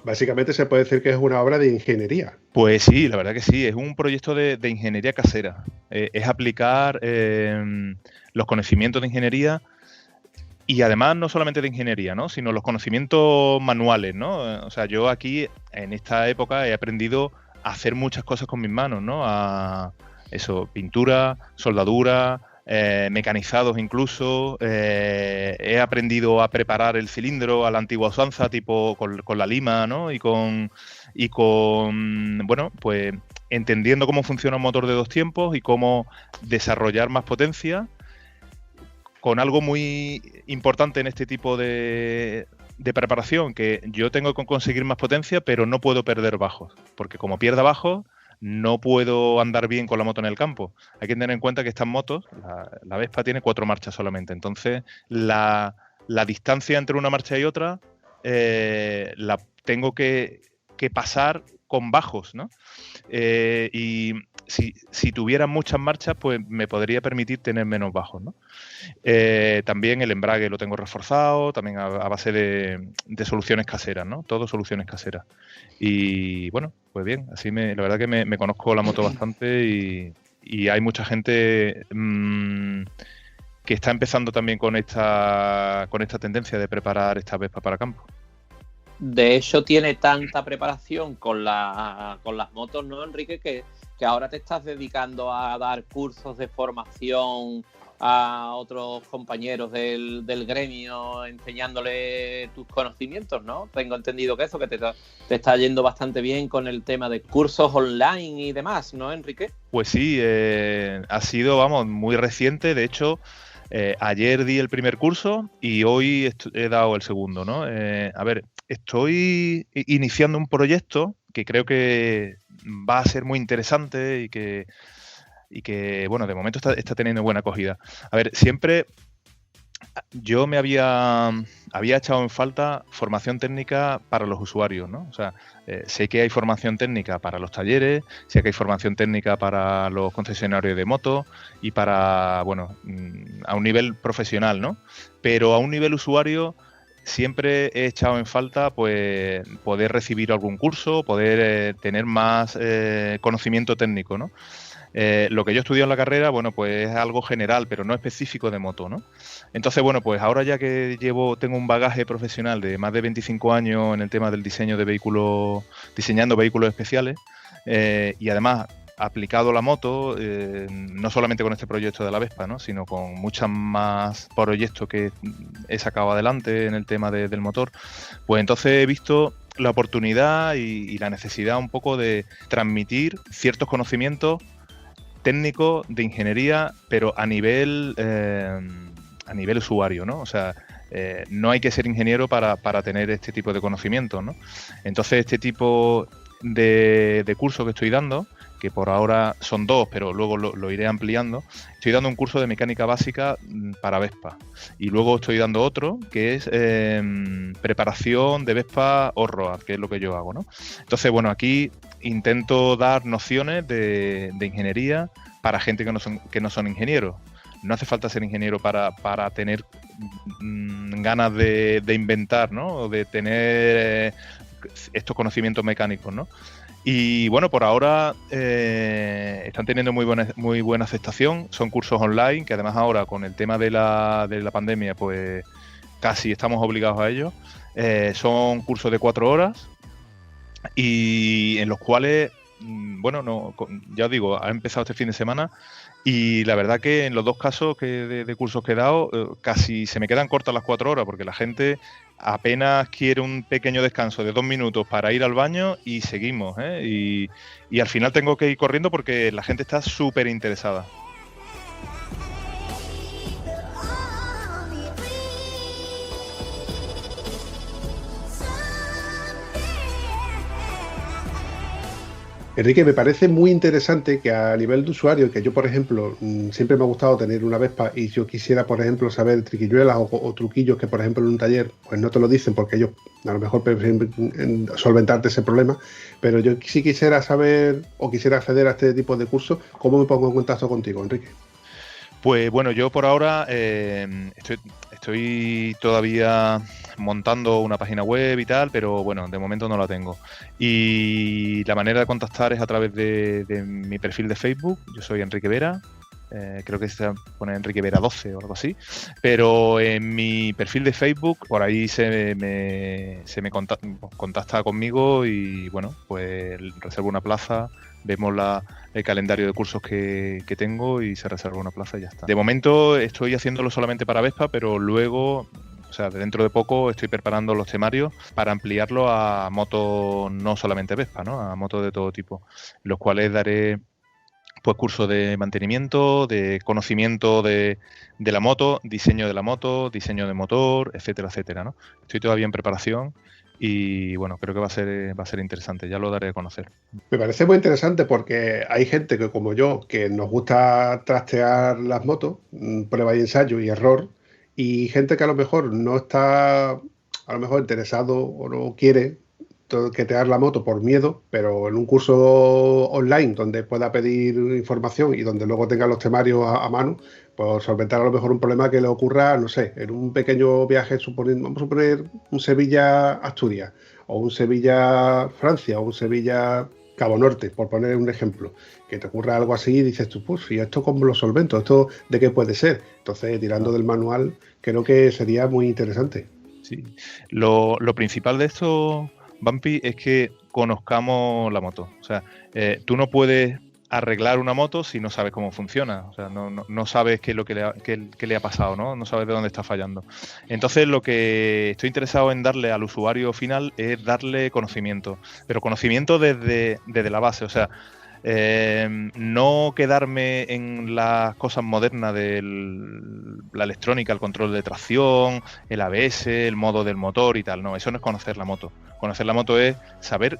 Básicamente se puede decir que es una obra de ingeniería. Pues sí, la verdad que sí, es un proyecto de ingeniería casera. Es aplicar los conocimientos de ingeniería y además no solamente de ingeniería, ¿no? Sino los conocimientos manuales, ¿no? O sea, yo aquí en esta época he aprendido a hacer muchas cosas con mis manos, ¿no? A eso, pintura, soldadura, mecanizados incluso. He aprendido a preparar el cilindro a la antigua usanza, tipo con la lima, ¿no? Y con bueno, pues entendiendo cómo funciona un motor de 2 tiempos y cómo desarrollar más potencia, con algo muy importante en este tipo de preparación, que yo tengo que conseguir más potencia, pero no puedo perder bajos, porque como pierda bajos, no puedo andar bien con la moto en el campo. Hay que tener en cuenta que estas motos, la Vespa tiene 4 marchas solamente, entonces la distancia entre una marcha y otra la tengo que pasar con bajos, ¿no? Y si tuviera muchas marchas, pues me podría permitir tener menos bajos, ¿no? También el embrague lo tengo reforzado, también a base de soluciones caseras, ¿no? Todo soluciones caseras. Y bueno, pues bien, así la verdad que me conozco la moto bastante y hay mucha gente que está empezando también con esta tendencia de preparar esta Vespa para campo. De hecho, tiene tanta preparación con las motos, ¿no, Enrique? Que ahora te estás dedicando a dar cursos de formación a otros compañeros del gremio, enseñándole tus conocimientos, ¿no? Tengo entendido que te está yendo bastante bien con el tema de cursos online y demás, ¿no, Enrique? Pues sí, ha sido, vamos, muy reciente. De hecho, ayer di el primer curso y hoy he dado el segundo, ¿no? A ver, estoy iniciando un proyecto que creo que va a ser muy interesante y que bueno, de momento está teniendo buena acogida. A ver, siempre yo me había echado en falta formación técnica para los usuarios, ¿no? O sea, sé que hay formación técnica para los talleres, sé que hay formación técnica para los concesionarios de motos y para, bueno, a un nivel profesional, ¿no? Pero a un nivel usuario siempre he echado en falta, pues, poder recibir algún curso, poder tener más conocimiento técnico, ¿no? Lo que yo estudié en la carrera, bueno, pues es algo general, pero no específico de moto, ¿no? Entonces, bueno, pues ahora ya que tengo un bagaje profesional de más de 25 años en el tema del diseño de vehículos, diseñando vehículos especiales, y además aplicado a la moto, no solamente con este proyecto de la Vespa, ¿no? Sino con muchos más proyectos que he sacado adelante en el tema del motor, pues entonces he visto la oportunidad y la necesidad un poco de transmitir ciertos conocimientos técnico de ingeniería, pero a nivel usuario, ¿no? O sea, no hay que ser ingeniero para tener este tipo de conocimientos, ¿no? Entonces, este tipo de curso que estoy dando, que por ahora son 2, pero luego lo iré ampliando, estoy dando un curso de mecánica básica para Vespa. Y luego estoy dando otro, que es preparación de Vespa off-road, que es lo que yo hago, ¿no? Entonces, bueno, aquí intento dar nociones de ingeniería para gente que no son ingenieros. No hace falta ser ingeniero para tener ganas de inventar, ¿no? O de tener estos conocimientos mecánicos, ¿no? Y bueno, por ahora están teniendo muy buena aceptación. Son cursos online, que además ahora con el tema de la pandemia, pues casi estamos obligados a ello. Son cursos de 4 horas y en los cuales, bueno, ya os digo, ha empezado este fin de semana y la verdad que en los 2 casos de cursos que he dado, casi se me quedan cortas las 4 horas porque la gente apenas quiere un pequeño descanso de 2 minutos para ir al baño y seguimos, ¿eh? Y al final tengo que ir corriendo porque la gente está súper interesada. Enrique, me parece muy interesante que a nivel de usuario, que yo, por ejemplo, siempre me ha gustado tener una Vespa y yo quisiera, por ejemplo, saber triquiñuelas o truquillos que, por ejemplo, en un taller, pues no te lo dicen porque ellos a lo mejor prefieren solventarte ese problema, pero yo sí quisiera saber o quisiera acceder a este tipo de cursos. ¿Cómo me pongo en contacto contigo, Enrique? Pues bueno, yo por ahora estoy todavía montando una página web y tal, pero bueno, de momento no la tengo. Y la manera de contactar es a través de mi perfil de Facebook. Yo soy Enrique Vera. Creo que se pone Enrique Vera 12 o algo así. Pero en mi perfil de Facebook, por ahí se me contacta conmigo y bueno, pues reservo una plaza. Vemos el calendario de cursos que tengo y se reserva una plaza y ya está. De momento estoy haciéndolo solamente para Vespa, pero luego, o sea, dentro de poco estoy preparando los temarios para ampliarlo a motos no solamente Vespa, ¿no? A motos de todo tipo, los cuales daré pues cursos de mantenimiento, de conocimiento de la moto, diseño de la moto, diseño de motor, etcétera, etcétera, ¿no? Estoy todavía en preparación. Y bueno, creo que va a ser interesante, ya lo daré a conocer. Me parece muy interesante porque hay gente que, como yo, que nos gusta trastear las motos, prueba y ensayo y error, y gente que a lo mejor no está a lo mejor interesado o no quiere toquetear la moto por miedo, pero en un curso online donde pueda pedir información y donde luego tenga los temarios a mano, pues solventar a lo mejor un problema que le ocurra, no sé, en un pequeño viaje, vamos a suponer un Sevilla-Asturias, o un Sevilla-Francia, o un Sevilla-Cabo Norte, por poner un ejemplo, que te ocurra algo así y dices tú, pues, ¿y esto cómo lo solvento? ¿Esto de qué puede ser? Entonces, tirando del manual, creo que sería muy interesante. Sí, lo principal de esto, Bumpy, es que conozcamos la moto. O sea, tú no puedes arreglar una moto si no sabes cómo funciona. O sea, no sabes qué es lo que le ha pasado, ¿no? No sabes de dónde está fallando. Entonces, lo que estoy interesado en darle al usuario final es darle conocimiento. Pero conocimiento desde la base. O sea, no quedarme en las cosas modernas de la electrónica, el control de tracción, el ABS, el modo del motor y tal. No, eso no es conocer la moto. Conocer la moto es saber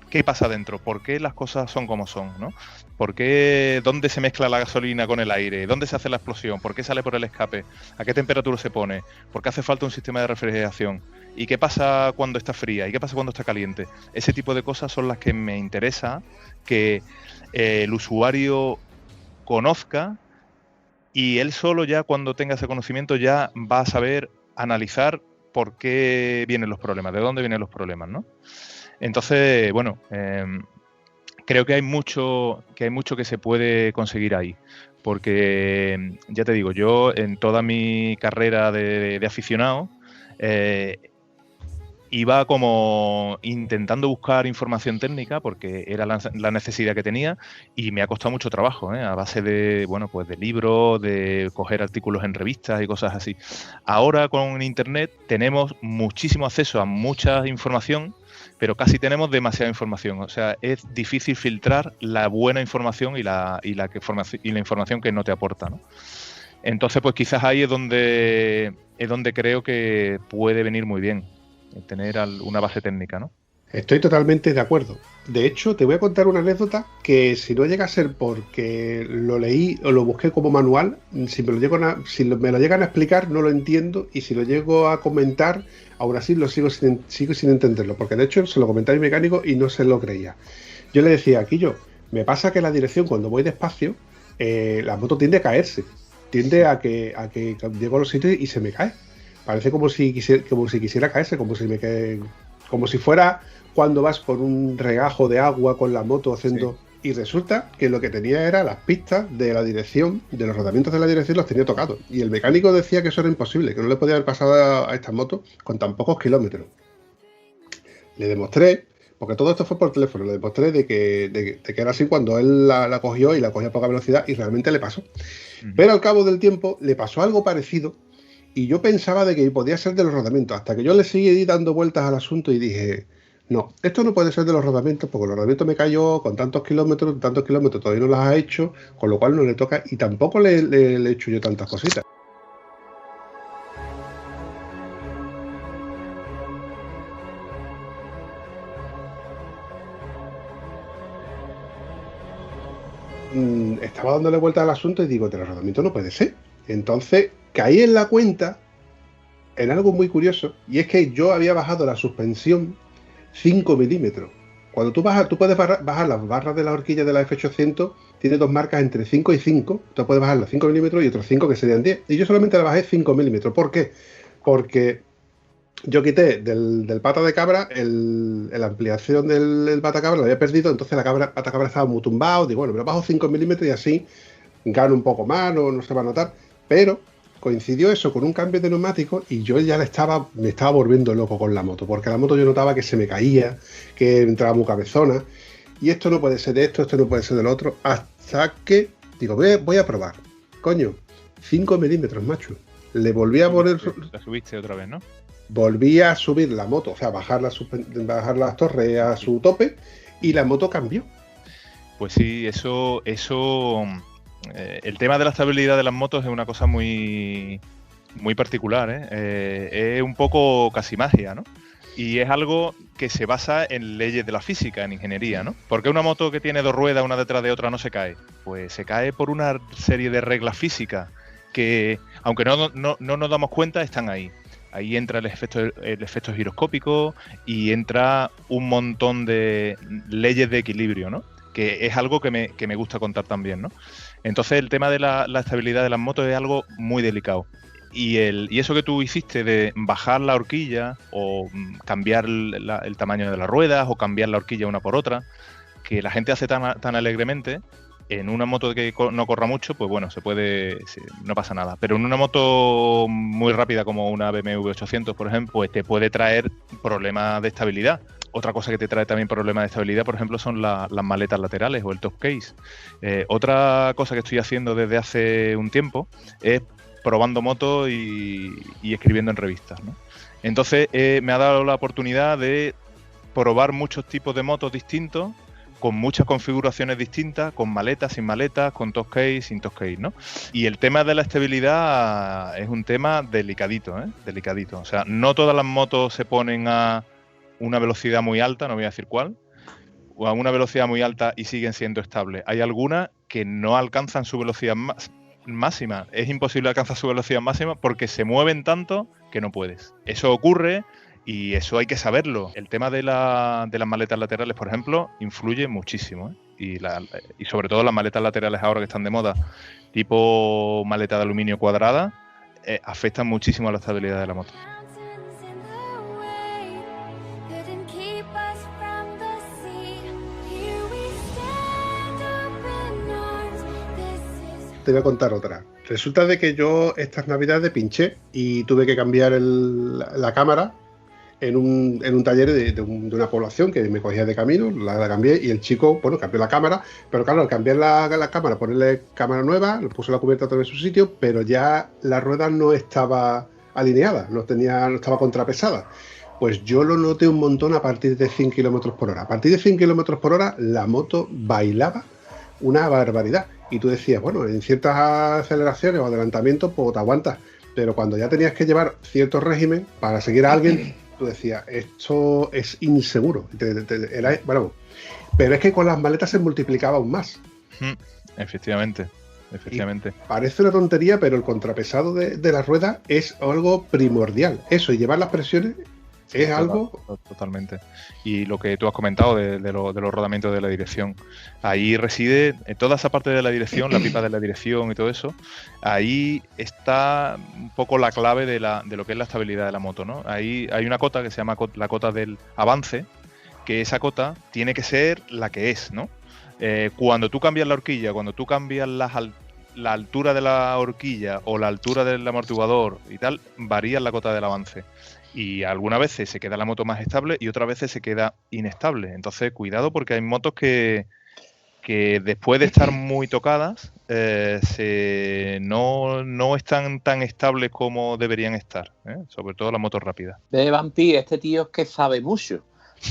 qué pasa dentro, por qué las cosas son como son, ¿no? ¿Por qué, dónde se mezcla la gasolina con el aire? ¿Dónde se hace la explosión? ¿Por qué sale por el escape? ¿A qué temperatura se pone? ¿Por qué hace falta un sistema de refrigeración? ¿Y qué pasa cuando está fría? ¿Y qué pasa cuando está caliente? Ese tipo de cosas son las que me interesa que el usuario conozca, y él solo ya cuando tenga ese conocimiento ya va a saber analizar por qué vienen los problemas, de dónde vienen los problemas, ¿no? Entonces, bueno, creo que hay mucho que se puede conseguir ahí, porque ya te digo, yo en toda mi carrera de aficionado iba como intentando buscar información técnica porque era la necesidad que tenía, y me ha costado mucho trabajo, a base de, bueno, pues de libros, de coger artículos en revistas y cosas así. Ahora con internet tenemos muchísimo acceso a mucha información, pero casi tenemos demasiada información. O sea, es difícil filtrar la buena información y la información que no te aporta, ¿no? Entonces, pues quizás ahí es donde creo que puede venir muy bien tener una base técnica, ¿no? Estoy totalmente de acuerdo. De hecho, te voy a contar una anécdota que, si no llega a ser porque lo leí o lo busqué como manual, si me lo llegan a explicar no lo entiendo, y si lo llego a comentar, aún así sigo sin entenderlo, porque de hecho se lo comenté a mi mecánico y no se lo creía. Yo le decía, Quillo, me pasa que la dirección, cuando voy despacio, la moto tiende a caerse, tiende a que llego a los sitios y se me cae. Parece como si quisiera caerse, como si fuera cuando vas por un regajo de agua con la moto haciendo... Sí. Y resulta que lo que tenía era las pistas de la dirección, de los rodamientos de la dirección, los tenía tocados. Y el mecánico decía que eso era imposible, que no le podía haber pasado a estas motos con tan pocos kilómetros. Le demostré, porque todo esto fue por teléfono, le demostré de que era así cuando él la cogió, y la cogía a poca velocidad, y realmente le pasó. Pero al cabo del tiempo le pasó algo parecido, y yo pensaba de que podía ser de los rodamientos, hasta que yo le seguí dando vueltas al asunto y dije, no, esto no puede ser de los rodamientos, porque los rodamientos me cayó con tantos kilómetros todavía no las ha hecho, con lo cual no le toca, y tampoco le he hecho yo tantas cositas. estaba dándole vuelta al asunto y digo, el rodamiento no puede ser. Entonces caí en la cuenta en algo muy curioso, y es que yo había bajado la suspensión 5 milímetros. Cuando tú bajas, tú puedes bajar las barras de la horquilla de la F800, tiene dos marcas entre 5 y 5, tú puedes bajar los 5 milímetros y otros 5 que serían 10. Y yo solamente la bajé 5 milímetros. ¿Por qué? Porque yo quité del pata de cabra la ampliación del pata cabra, la había perdido, entonces pata cabra estaba muy tumbado. Digo, bueno, me lo bajo 5 milímetros y así gano un poco más, no se va a notar. Pero coincidió eso con un cambio de neumático y yo ya me estaba volviendo loco con la moto, porque la moto yo notaba que se me caía, que entraba muy cabezona, y esto no puede ser de esto no puede ser del otro, hasta que digo, voy a probar. Coño, 5 milímetros, macho. Le volví a poner... La subiste otra vez, ¿no? Volví a subir la moto, o sea, bajar las torres a su tope, y la moto cambió. Pues sí, eso el tema de la estabilidad de las motos es una cosa muy, muy particular, ¿eh? Es un poco casi magia, ¿no? Y es algo que se basa en leyes de la física, en ingeniería, ¿no? ¿Por qué una moto que tiene dos ruedas, una detrás de otra, no se cae? Pues se cae por una serie de reglas físicas que, aunque no nos damos cuenta, están ahí. Ahí entra el efecto giroscópico y entra un montón de leyes de equilibrio, ¿no? Que es algo que me gusta contar también, ¿no? Entonces el tema de la estabilidad de las motos es algo muy delicado. Y eso que tú hiciste de bajar la horquilla o cambiar el tamaño de las ruedas o cambiar la horquilla una por otra, que la gente hace tan alegremente, en una moto que no corra mucho, pues bueno, no pasa nada. Pero en una moto muy rápida como una BMW 800, por ejemplo, pues te puede traer problemas de estabilidad. Otra cosa que te trae también problemas de estabilidad, por ejemplo, son las maletas laterales o el top case. Otra cosa que estoy haciendo desde hace un tiempo es probando motos y escribiendo en revistas, ¿no? Entonces me ha dado la oportunidad de probar muchos tipos de motos distintos, con muchas configuraciones distintas, con maletas, sin maletas, con top case, sin top case, ¿no? Y el tema de la estabilidad es un tema delicadito, ¿eh? Delicadito. O sea, no todas las motos se ponen a una velocidad muy alta, no voy a decir cuál, o a una velocidad muy alta y siguen siendo estables. Hay algunas que no alcanzan su velocidad máxima. Es imposible alcanzar su velocidad máxima porque se mueven tanto que no puedes. Eso ocurre y eso hay que saberlo. El tema de las maletas laterales, por ejemplo, influye muchísimo, ¿eh? Y sobre todo las maletas laterales ahora que están de moda, tipo maleta de aluminio cuadrada, afectan muchísimo a la estabilidad de la moto. Te voy a contar otra. Resulta de que yo estas navidades pinché y tuve que cambiar la cámara en un taller de una población que me cogía de camino, la cambié y el chico, bueno, cambió la cámara, pero claro, al cambiar la cámara, ponerle cámara nueva, le puso la cubierta otra vez en su sitio, pero ya la rueda no estaba alineada, no estaba contrapesada. Pues yo lo noté un montón a partir de 100 km por hora. A partir de 100 km por hora la moto bailaba una barbaridad. Y tú decías, bueno, en ciertas aceleraciones o adelantamientos, pues te aguantas. Pero cuando ya tenías que llevar cierto régimen para seguir a alguien, tú decías, esto es inseguro. Bueno, pero es que con las maletas se multiplicaba aún más. Efectivamente. Y parece una tontería, pero el contrapesado de la rueda es algo primordial. Eso, y llevar las presiones es algo... Totalmente. Y lo que tú has comentado de los rodamientos de la dirección, ahí reside, en toda esa parte de la dirección, la pipa de la dirección y todo eso, ahí está un poco la clave de lo que es la estabilidad de la moto, ¿no? Ahí hay una cota que se llama la cota del avance, que esa cota tiene que ser la que es, ¿no? Cuando tú cambias la horquilla, cuando tú cambias la altura de la horquilla o la altura del amortiguador y tal, varía la cota del avance. Y algunas veces se queda la moto más estable y otras veces se queda inestable. Entonces, cuidado porque hay motos que después de estar muy tocadas no están tan estables como deberían estar, ¿eh? Sobre todo las motos rápidas. De Vampi, este tío es que sabe mucho.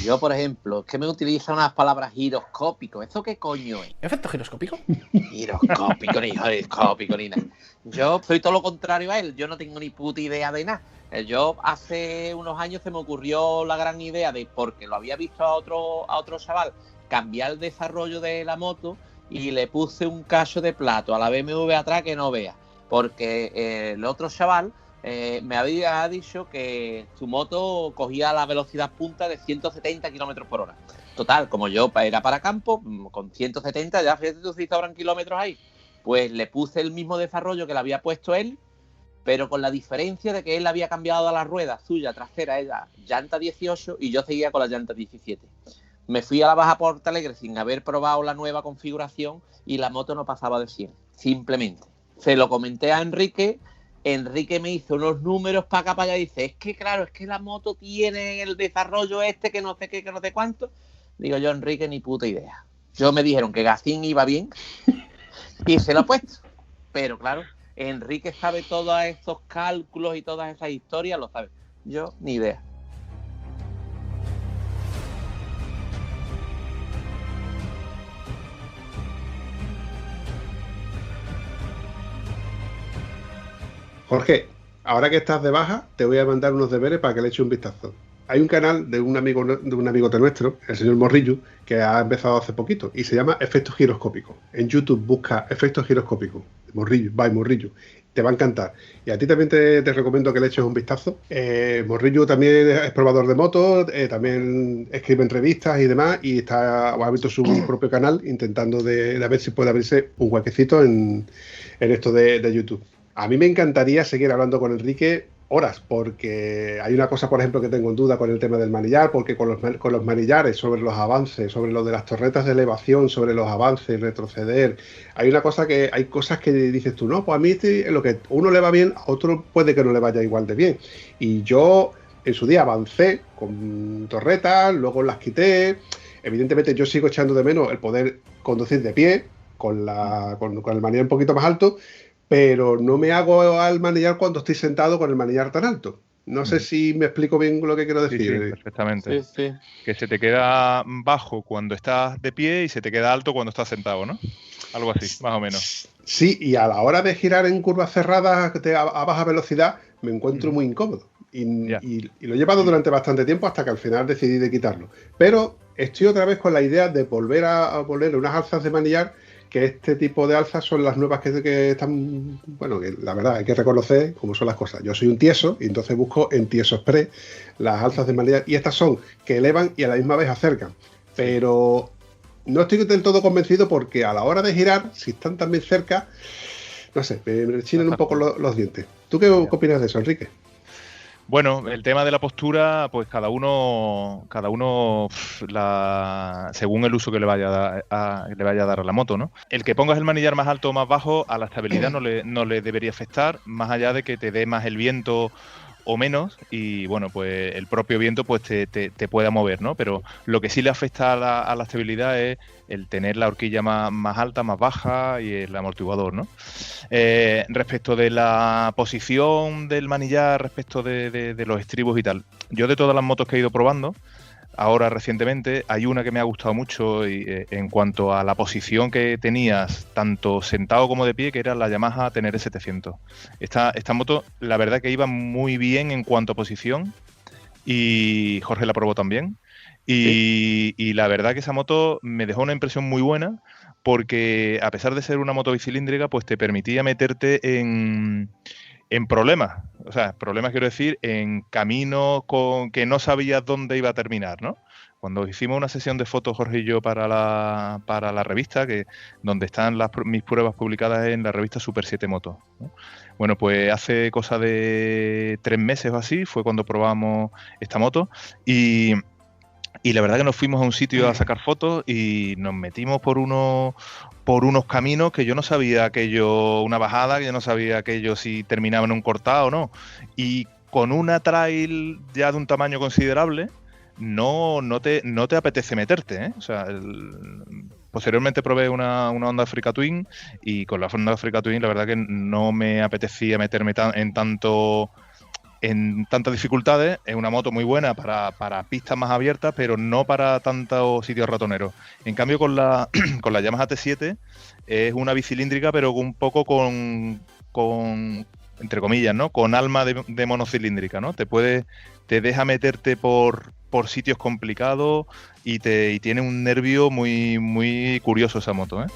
Yo, por ejemplo, es que me utiliza unas palabras giroscópico. ¿Eso qué coño es? ¿Efecto giroscópico? Giroscópico, ni giroscópico, ni nada. Yo soy todo lo contrario a él. Yo no tengo ni puta idea de nada. Yo hace unos años se me ocurrió la gran idea de, porque lo había visto a otro chaval, cambiar el desarrollo de la moto y le puse un cacho de plato a la BMW atrás que no vea, porque el otro chaval me había dicho que su moto cogía la velocidad punta de 170 km por hora. Total, como yo era para campo, con 170 ya, fíjate tú si sobran kilómetros ahí, pues le puse el mismo desarrollo que le había puesto él, pero con la diferencia de que él había cambiado a la rueda suya trasera, era llanta 18 y yo seguía con la llanta 17. Me fui a la Baja Porta Alegre sin haber probado la nueva configuración y la moto no pasaba de 100, simplemente. Se lo comenté a Enrique me hizo unos números para acá, para allá, y dice, es que claro, es que la moto tiene el desarrollo que no sé qué, que no sé cuánto. Digo yo, Enrique, ni puta idea. Yo me dijeron que Gacín iba bien y se lo he puesto. Pero claro, Enrique sabe todos esos cálculos y todas esas historias, lo sabe. Yo, ni idea. Jorge, ahora que estás de baja, te voy a mandar unos deberes para que le eches un vistazo. Hay un canal de un amigo de nuestro, el señor Morrillo, que ha empezado hace poquito y se llama Efectos Giroscópicos. En YouTube busca Efectos Giroscópicos, Morrillo, Morrillo. Te va a encantar. Y a ti también te recomiendo que le eches un vistazo. Morrillo también es probador de motos, también escribe entrevistas y demás, y ha abierto su propio canal intentando de ver si puede abrirse un huequecito en esto de YouTube. A mí me encantaría seguir hablando con Enrique horas, porque hay una cosa, por ejemplo, que tengo en duda con el tema del manillar, porque con los manillares, sobre los avances, sobre lo de las torretas de elevación, sobre los avances, retroceder, hay cosas que dices tú, no, pues a mí lo que a uno le va bien, a otro puede que no le vaya igual de bien. Y yo en su día avancé con torretas, luego las quité. Evidentemente yo sigo echando de menos el poder conducir de pie, con el manillar un poquito más alto, pero no me hago al manillar cuando estoy sentado con el manillar tan alto. No sé si me explico bien lo que quiero decir. Sí, perfectamente. Sí. Que se te queda bajo cuando estás de pie y se te queda alto cuando estás sentado, ¿no? Algo así, más o menos. Sí, y a la hora de girar en curvas cerradas a baja velocidad me encuentro muy incómodo. Y lo he llevado durante bastante tiempo hasta que al final decidí de quitarlo. Pero estoy otra vez con la idea de volver a poner unas alzas de manillar, que este tipo de alzas son las nuevas que están, bueno, que la verdad hay que reconocer cómo son las cosas. Yo soy un tieso y entonces busco en Tieso Express las alzas de manillar, y estas son que elevan y a la misma vez acercan. Pero no estoy del todo convencido, porque a la hora de girar, si están también cerca, no sé, me chinan un poco los dientes. ¿Tú qué opinas de eso, Enrique? Bueno, el tema de la postura, pues cada uno según el uso que le vaya a dar a la moto, ¿no? El que pongas el manillar más alto o más bajo, a la estabilidad no le debería afectar, más allá de que te dé más el viento o menos, y bueno, pues el propio viento pues te pueda mover, ¿no? Pero lo que sí le afecta a la estabilidad es el tener la horquilla más alta, más baja, y el amortiguador, ¿no? Respecto de la posición del manillar, respecto de los estribos y tal, yo de todas las motos que he ido probando ahora recientemente, hay una que me ha gustado mucho en cuanto a la posición que tenías, tanto sentado como de pie, que era la Yamaha Tenere 700. Esta moto, la verdad que iba muy bien en cuanto a posición, y Jorge la probó también. Y la verdad que esa moto me dejó una impresión muy buena, porque a pesar de ser una moto bicilíndrica, pues te permitía meterte en problemas. O sea, problemas quiero decir, en caminos que no sabías dónde iba a terminar, ¿no? Cuando hicimos una sesión de fotos, Jorge y yo, para la revista, donde están mis pruebas publicadas en la revista Super 7 Motos, ¿no? Bueno, pues hace cosa de 3 meses o así fue cuando probamos esta moto, y la verdad que nos fuimos a un sitio a sacar fotos y nos metimos por unos caminos que yo no sabía una bajada, que yo no sabía aquello si terminaba en un cortado o no. Y con una trail ya de un tamaño considerable, no te apetece meterte, ¿eh? O sea, posteriormente probé una Honda Africa Twin, y con la Honda Africa Twin la verdad que no me apetecía meterme en tantas dificultades. Es una moto muy buena para pistas más abiertas, pero no para tantos sitios ratoneros. En cambio, con la Yamaha T7 es una bicilíndrica, pero un poco con entre comillas, ¿no? Con alma de monocilíndrica, ¿no? Te deja meterte por sitios complicados y tiene un nervio muy, muy curioso esa moto, ¿eh?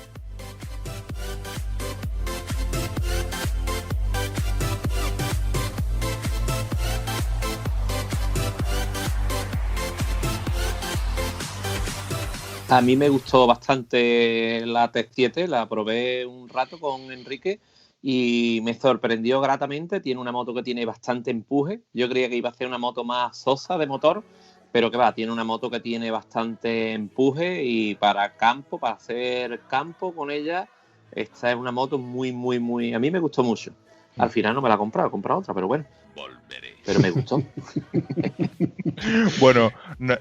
A mí me gustó bastante la T7, la probé un rato con Enrique y me sorprendió gratamente. Tiene una moto que tiene bastante empuje. Yo creía que iba a ser una moto más sosa de motor, pero que va, tiene una moto que tiene bastante empuje y para hacer campo con ella, esta es una moto muy, muy, muy... A mí me gustó mucho. Al final no me la he comprado otra, pero bueno. Volveré. Pero me gustó. Bueno,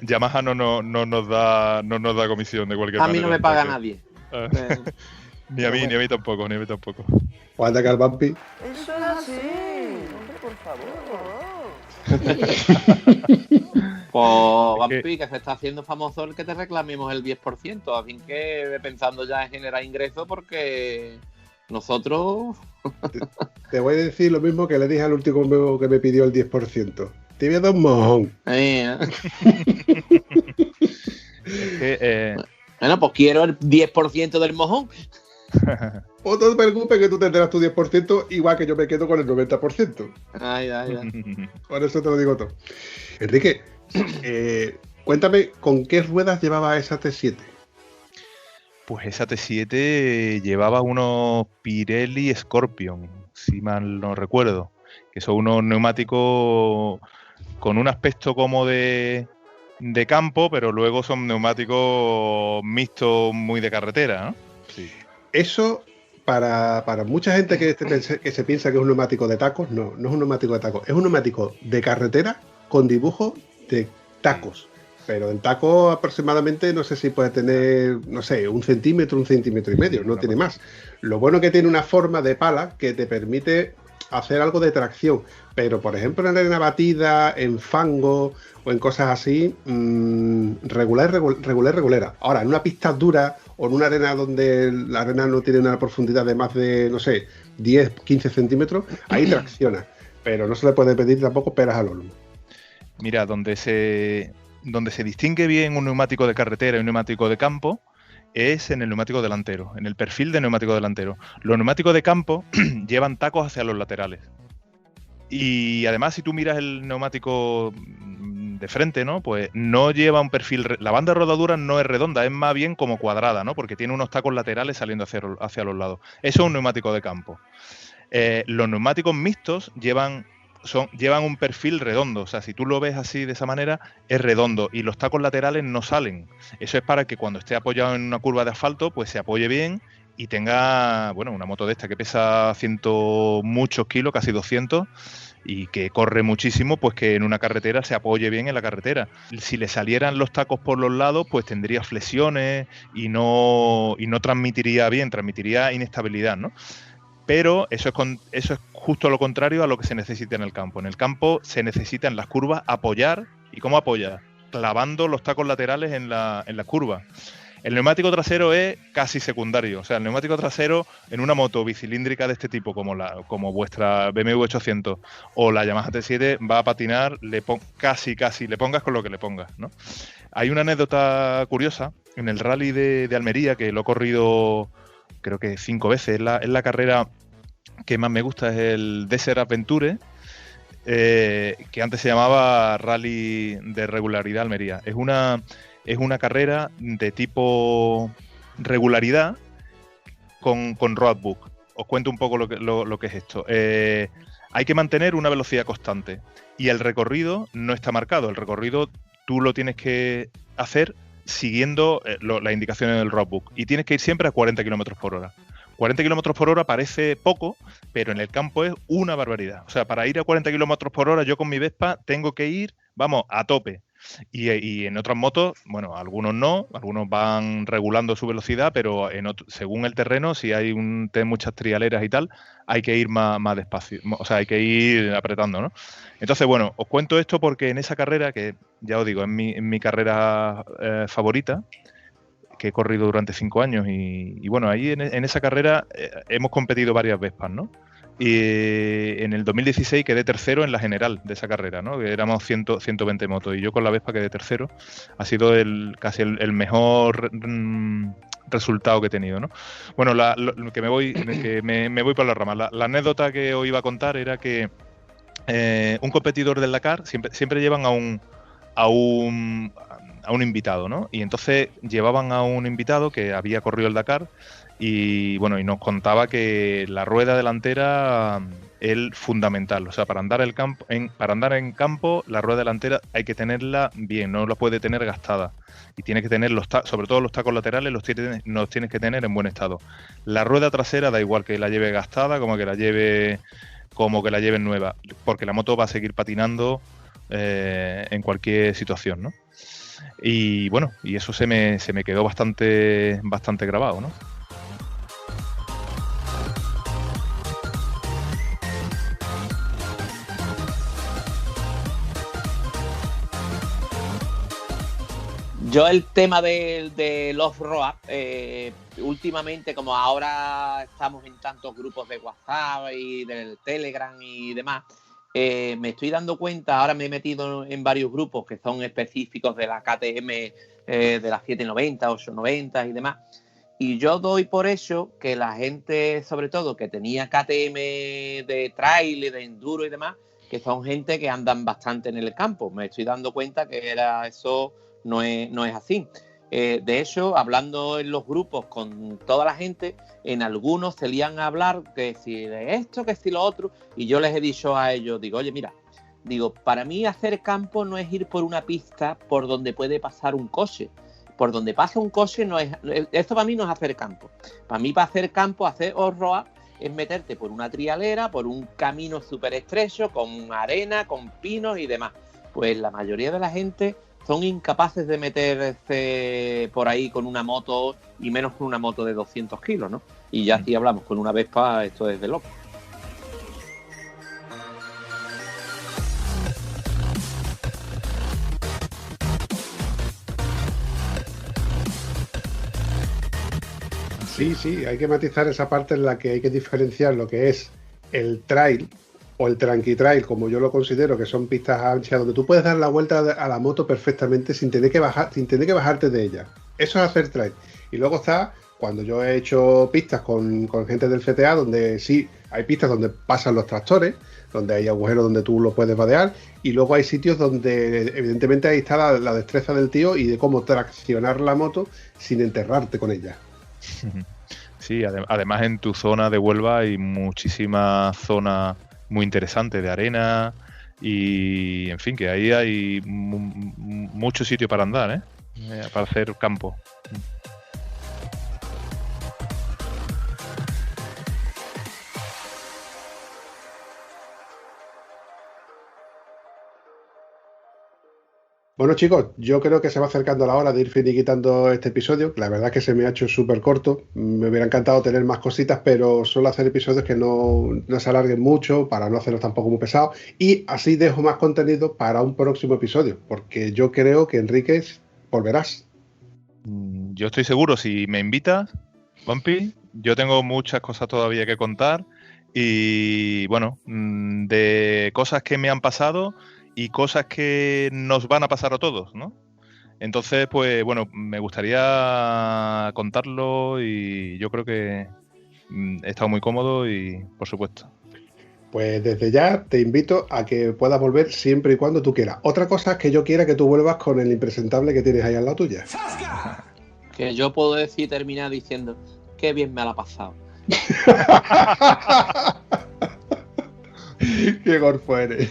Yamaha no nos da comisión de cualquier manera. A mí no me paga nadie. Ni a mí tampoco. Juan de Calvampi. Eso es así. Hombre, por favor. Pues Vampi, que se está haciendo famoso el que te reclamemos el 10%. Así que pensando ya en generar ingresos porque nosotros... Te voy a decir lo mismo que le dije al último que me pidió el 10%. Te voy a dar un mojón. Bueno, pues quiero el 10% del mojón. O no te preocupes que tú tendrás tu 10%, igual que yo me quedo con el 90%. Ay. Por eso te lo digo todo. Enrique, cuéntame, ¿con qué ruedas llevaba esa T7? Pues esa T7 llevaba unos Pirelli Scorpion, si mal no recuerdo, que son unos neumáticos con un aspecto como de campo, pero luego son neumáticos mixtos muy de carretera, ¿no? Sí. Eso, para mucha gente que se piensa que es un neumático de tacos, no es un neumático de tacos, es un neumático de carretera con dibujo de tacos. Pero el taco aproximadamente, no sé si puede tener, no sé, 1 centímetro, 1,5 centímetros, no tiene más. Lo bueno que tiene una forma de pala que te permite hacer algo de tracción. Pero, por ejemplo, en arena batida, en fango o en cosas así, regulera. Ahora, en una pista dura o en una arena donde la arena no tiene una profundidad de más de, no sé, 10, 15 centímetros, ahí tracciona. Pero no se le puede pedir tampoco peras al olmo. Mira, donde se distingue bien un neumático de carretera y un neumático de campo es en el neumático delantero, en el perfil de neumático delantero. Los neumáticos de campo llevan tacos hacia los laterales. Y además, si tú miras el neumático de frente, ¿no? Pues no lleva un perfil... La banda de rodadura no es redonda, es más bien como cuadrada, ¿no? Porque tiene unos tacos laterales saliendo hacia los lados. Eso es un neumático de campo. Los neumáticos mixtos llevan un perfil redondo, o sea, si tú lo ves así de esa manera, es redondo y los tacos laterales no salen. Eso es para que cuando esté apoyado en una curva de asfalto, pues se apoye bien y tenga, bueno, una moto de esta que pesa muchos kilos, casi 200, y que corre muchísimo, pues que en una carretera se apoye bien en la carretera. Si le salieran los tacos por los lados, pues tendría flexiones y no transmitiría bien, transmitiría inestabilidad, ¿no? Pero eso es justo lo contrario a lo que se necesita en el campo. En el campo se necesita en las curvas apoyar. ¿Y cómo apoyar? Clavando los tacos laterales en las curvas. El neumático trasero es casi secundario. O sea, el neumático trasero en una moto bicilíndrica de este tipo, como vuestra BMW 800 o la Yamaha T7, va a patinar casi, le pongas con lo que le pongas, ¿no? Hay una anécdota curiosa en el rally de Almería, que lo he corrido creo que 5 veces. Es la carrera que más me gusta, es el Desert Adventure, que antes se llamaba Rally de Regularidad Almería. Es una carrera de tipo regularidad con roadbook. Os cuento un poco lo que es esto. Hay que mantener una velocidad constante y el recorrido no está marcado. El recorrido tú lo tienes que hacer siguiendo las indicaciones del roadbook y tienes que ir siempre a 40 km por hora. 40 km por hora parece poco, pero en el campo es una barbaridad. O sea, para ir a 40 km por hora yo con mi Vespa tengo que ir, vamos, a tope. Y en otras motos, bueno, algunos no, algunos van regulando su velocidad, pero según el terreno, si hay muchas trialeras y tal, hay que ir más despacio, o sea, hay que ir apretando, ¿no? Entonces, bueno, os cuento esto porque en esa carrera, que ya os digo, es mi carrera favorita, que he corrido durante 5 años y bueno, ahí en esa carrera hemos competido varias Vespas, ¿no? Y en el 2016 quedé tercero en la general de esa carrera, ¿no? Que éramos 120 motos y yo con la Vespa quedé tercero. Ha sido casi el mejor resultado que he tenido, ¿no? Bueno, que me voy por la rama. La anécdota que os iba a contar era que un competidor del Dakar siempre llevan a un invitado, ¿no? Y entonces llevaban a un invitado que había corrido el Dakar y bueno, y nos contaba que la rueda delantera es fundamental. O sea, para andar en campo, la rueda delantera hay que tenerla bien, no la puede tener gastada. Y tienes que tener sobre todo los tacos laterales, los tienes que tener en buen estado. La rueda trasera da igual que la lleve gastada como que la lleve nueva, porque la moto va a seguir patinando en cualquier situación, ¿no? Y bueno, y eso se me quedó bastante grabado, ¿no? Yo el tema del off-road, últimamente, como ahora estamos en tantos grupos de WhatsApp y del Telegram y demás, me estoy dando cuenta, ahora me he metido en varios grupos que son específicos de la KTM, de las 790, 890 y demás, y yo doy por hecho que la gente, sobre todo, que tenía KTM de trail y de enduro y demás, que son gente que andan bastante en el campo. Me estoy dando cuenta que eso no es así. De hecho, hablando en los grupos con toda la gente, en algunos se lían a hablar que si de esto, que si lo otro, y yo les he dicho a ellos, digo, oye, mira, para mí hacer campo no es ir por una pista por donde puede pasar un coche. Por donde pasa un coche esto para mí no es hacer campo. Para mí, para hacer campo, hacer off-road, es meterte por una trialera, por un camino súper estrecho, con arena, con pinos y demás. Pues la mayoría de la gente son incapaces de meterse por ahí con una moto, y menos con una moto de 200 kilos, ¿no? Y ya si hablamos con una Vespa, esto es de loco. Sí, hay que matizar esa parte en la que hay que diferenciar lo que es el trail o el tranqui trail, como yo lo considero, que son pistas anchas donde tú puedes dar la vuelta a la moto perfectamente sin tener que bajarte de ella. Eso es hacer trail. Y luego está cuando yo he hecho pistas con gente del CTA, donde sí hay pistas donde pasan los tractores, donde hay agujeros donde tú lo puedes vadear, y luego hay sitios donde evidentemente ahí está la destreza del tío y de cómo traccionar la moto sin enterrarte con ella. Sí, además en tu zona de Huelva hay muchísimas zonas muy interesantes de arena y, en fin, que ahí hay mucho sitio para andar, para hacer campo. Bueno, chicos, yo creo que se va acercando la hora de ir finiquitando este episodio. La verdad es que se me ha hecho súper corto. Me hubiera encantado tener más cositas, pero suelo hacer episodios que no se alarguen mucho para no hacerlos tampoco muy pesados. Y así dejo más contenido para un próximo episodio, porque yo creo que, Enrique, volverás. Yo estoy seguro, si me invitas, Bumpy, yo tengo muchas cosas todavía que contar y, bueno, de cosas que me han pasado y cosas que nos van a pasar a todos, ¿no? Entonces, pues, bueno, me gustaría contarlo y yo creo que he estado muy cómodo y, por supuesto. Pues desde ya te invito a que puedas volver siempre y cuando tú quieras. Otra cosa es que yo quiera que tú vuelvas con el impresentable que tienes ahí al lado tuya. Que yo puedo terminar diciendo, qué bien me la ha pasado. Qué gorfo eres.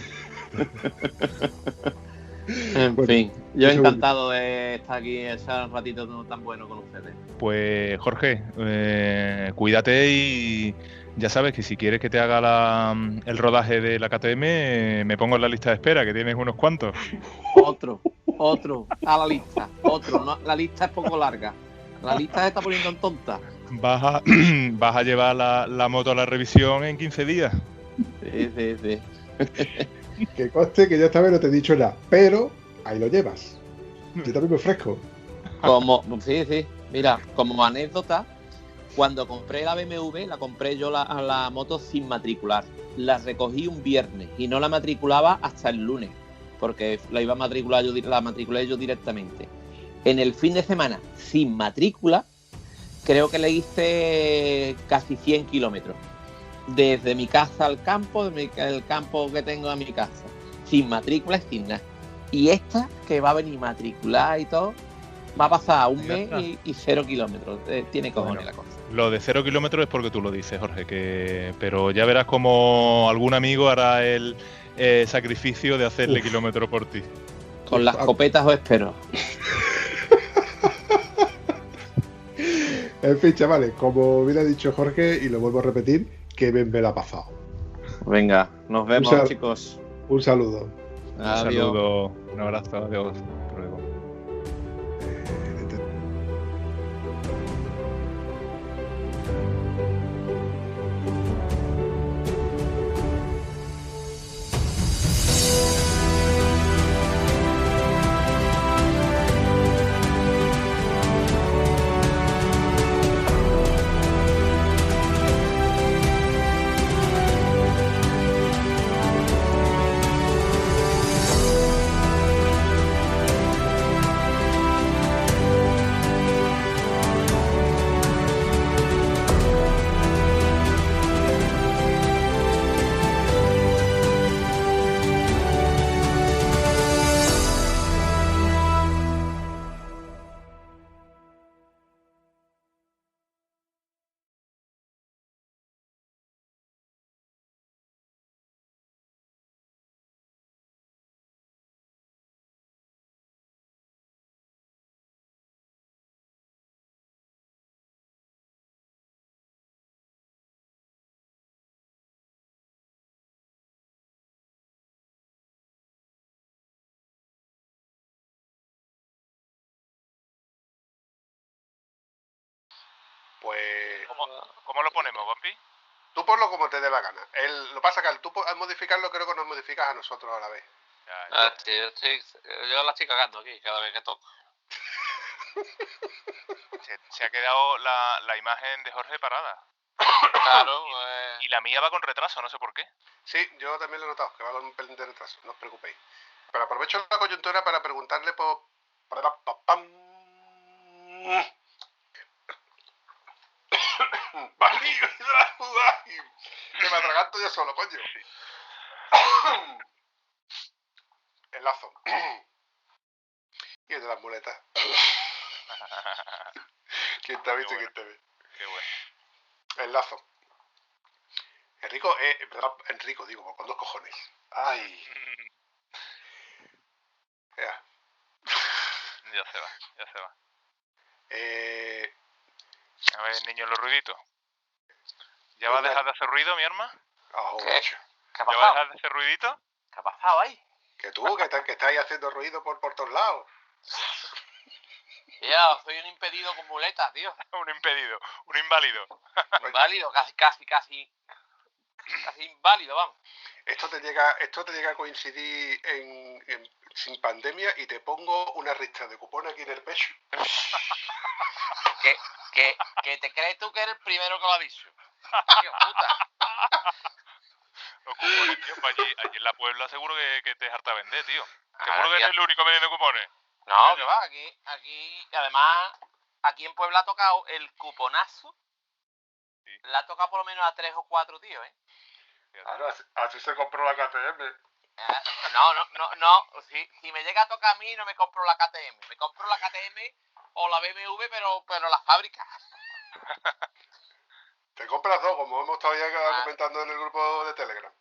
En fin, yo encantado de estar aquí, echar un ratito tan bueno con ustedes. Pues Jorge, cuídate y ya sabes que si quieres que te haga el rodaje de la KTM, me pongo en la lista de espera, que tienes unos cuantos. Otro, a la lista, no, la lista es poco larga, la lista se está poniendo en tonta. Vas a llevar la moto a la revisión en 15 días. Sí. Que conste que yo esta vez no te he dicho nada, pero ahí lo llevas. Yo también me ofrezco. Sí, mira, como anécdota, Cuando compré la BMW, la compré yo a la moto sin matricular. La recogí un viernes y no la matriculaba hasta el lunes, porque la matriculé yo directamente. En el fin de semana, sin matrícula, creo que le hice casi 100 kilómetros. Desde mi casa al campo, el campo que tengo a mi casa. Sin matrícula y sin nada. Y esta, que va a venir matriculada y todo, va a pasar un mes y 0 kilómetros. Tiene cojones la cosa. Lo de 0 kilómetros es porque tú lo dices, Jorge, pero ya verás como algún amigo hará el sacrificio de hacerle kilómetro por ti. Con las copetas os espero. En fin, chavales, como bien ha dicho Jorge, y lo vuelvo a repetir, que bien me la ha pasado. Venga, nos vemos, chicos. Un saludo. Un saludo, un abrazo, adiós. Hasta luego. Pues... ¿Cómo lo ponemos, Vampi? Tú ponlo como te dé la gana. Lo que pasa es que al modificarlo creo que nos modificas a nosotros a la vez. Yo la estoy cagando aquí cada vez que toco. Se ha quedado la imagen de Jorge parada. Claro. Y la mía va con retraso, no sé por qué. Sí, yo también lo he notado, que va con un pelín de retraso, no os preocupéis. Pero aprovecho la coyuntura para preguntarle por... Que me atraganto yo solo, coño. El lazo. Y el de las muletas. ¿Quién te ha visto y quién te ve? Qué bueno. El lazo. Enrico, digo, con 2 cojones. Ay. Ya. Ya se va. A ver, niño, los ruiditos. ¿Ya va a dejar de hacer ruido, mi arma? ¿Qué? ¿Qué ha pasado? ¿Ya va a dejar de hacer ruidito? ¿Qué ha pasado ahí? Que tú, que estáis haciendo ruido por todos lados. Ya, soy un impedido con muletas, tío. Un impedido, un inválido. Inválido, casi inválido, vamos. Esto te llega a coincidir sin pandemia y te pongo una ristra de cupón aquí en el pecho. ¿Que te crees tú que eres el primero que lo ha dicho? ¡Qué puta! Los cupones, tío, pues allí en la Puebla seguro que te harta vender, tío. Seguro que eres el único vendiendo cupones. No, que va, aquí, además, aquí en Puebla ha tocado el cuponazo. Sí. La ha tocado por lo menos a 3 o 4 tíos, ¿eh? Claro, así se compró la KTM. No. Si me llega a tocar a mí, no me compro la KTM. Me compro la KTM o la BMW, pero la fábrica. Te compras 2, como hemos estado ya comentando en el grupo de Telegram.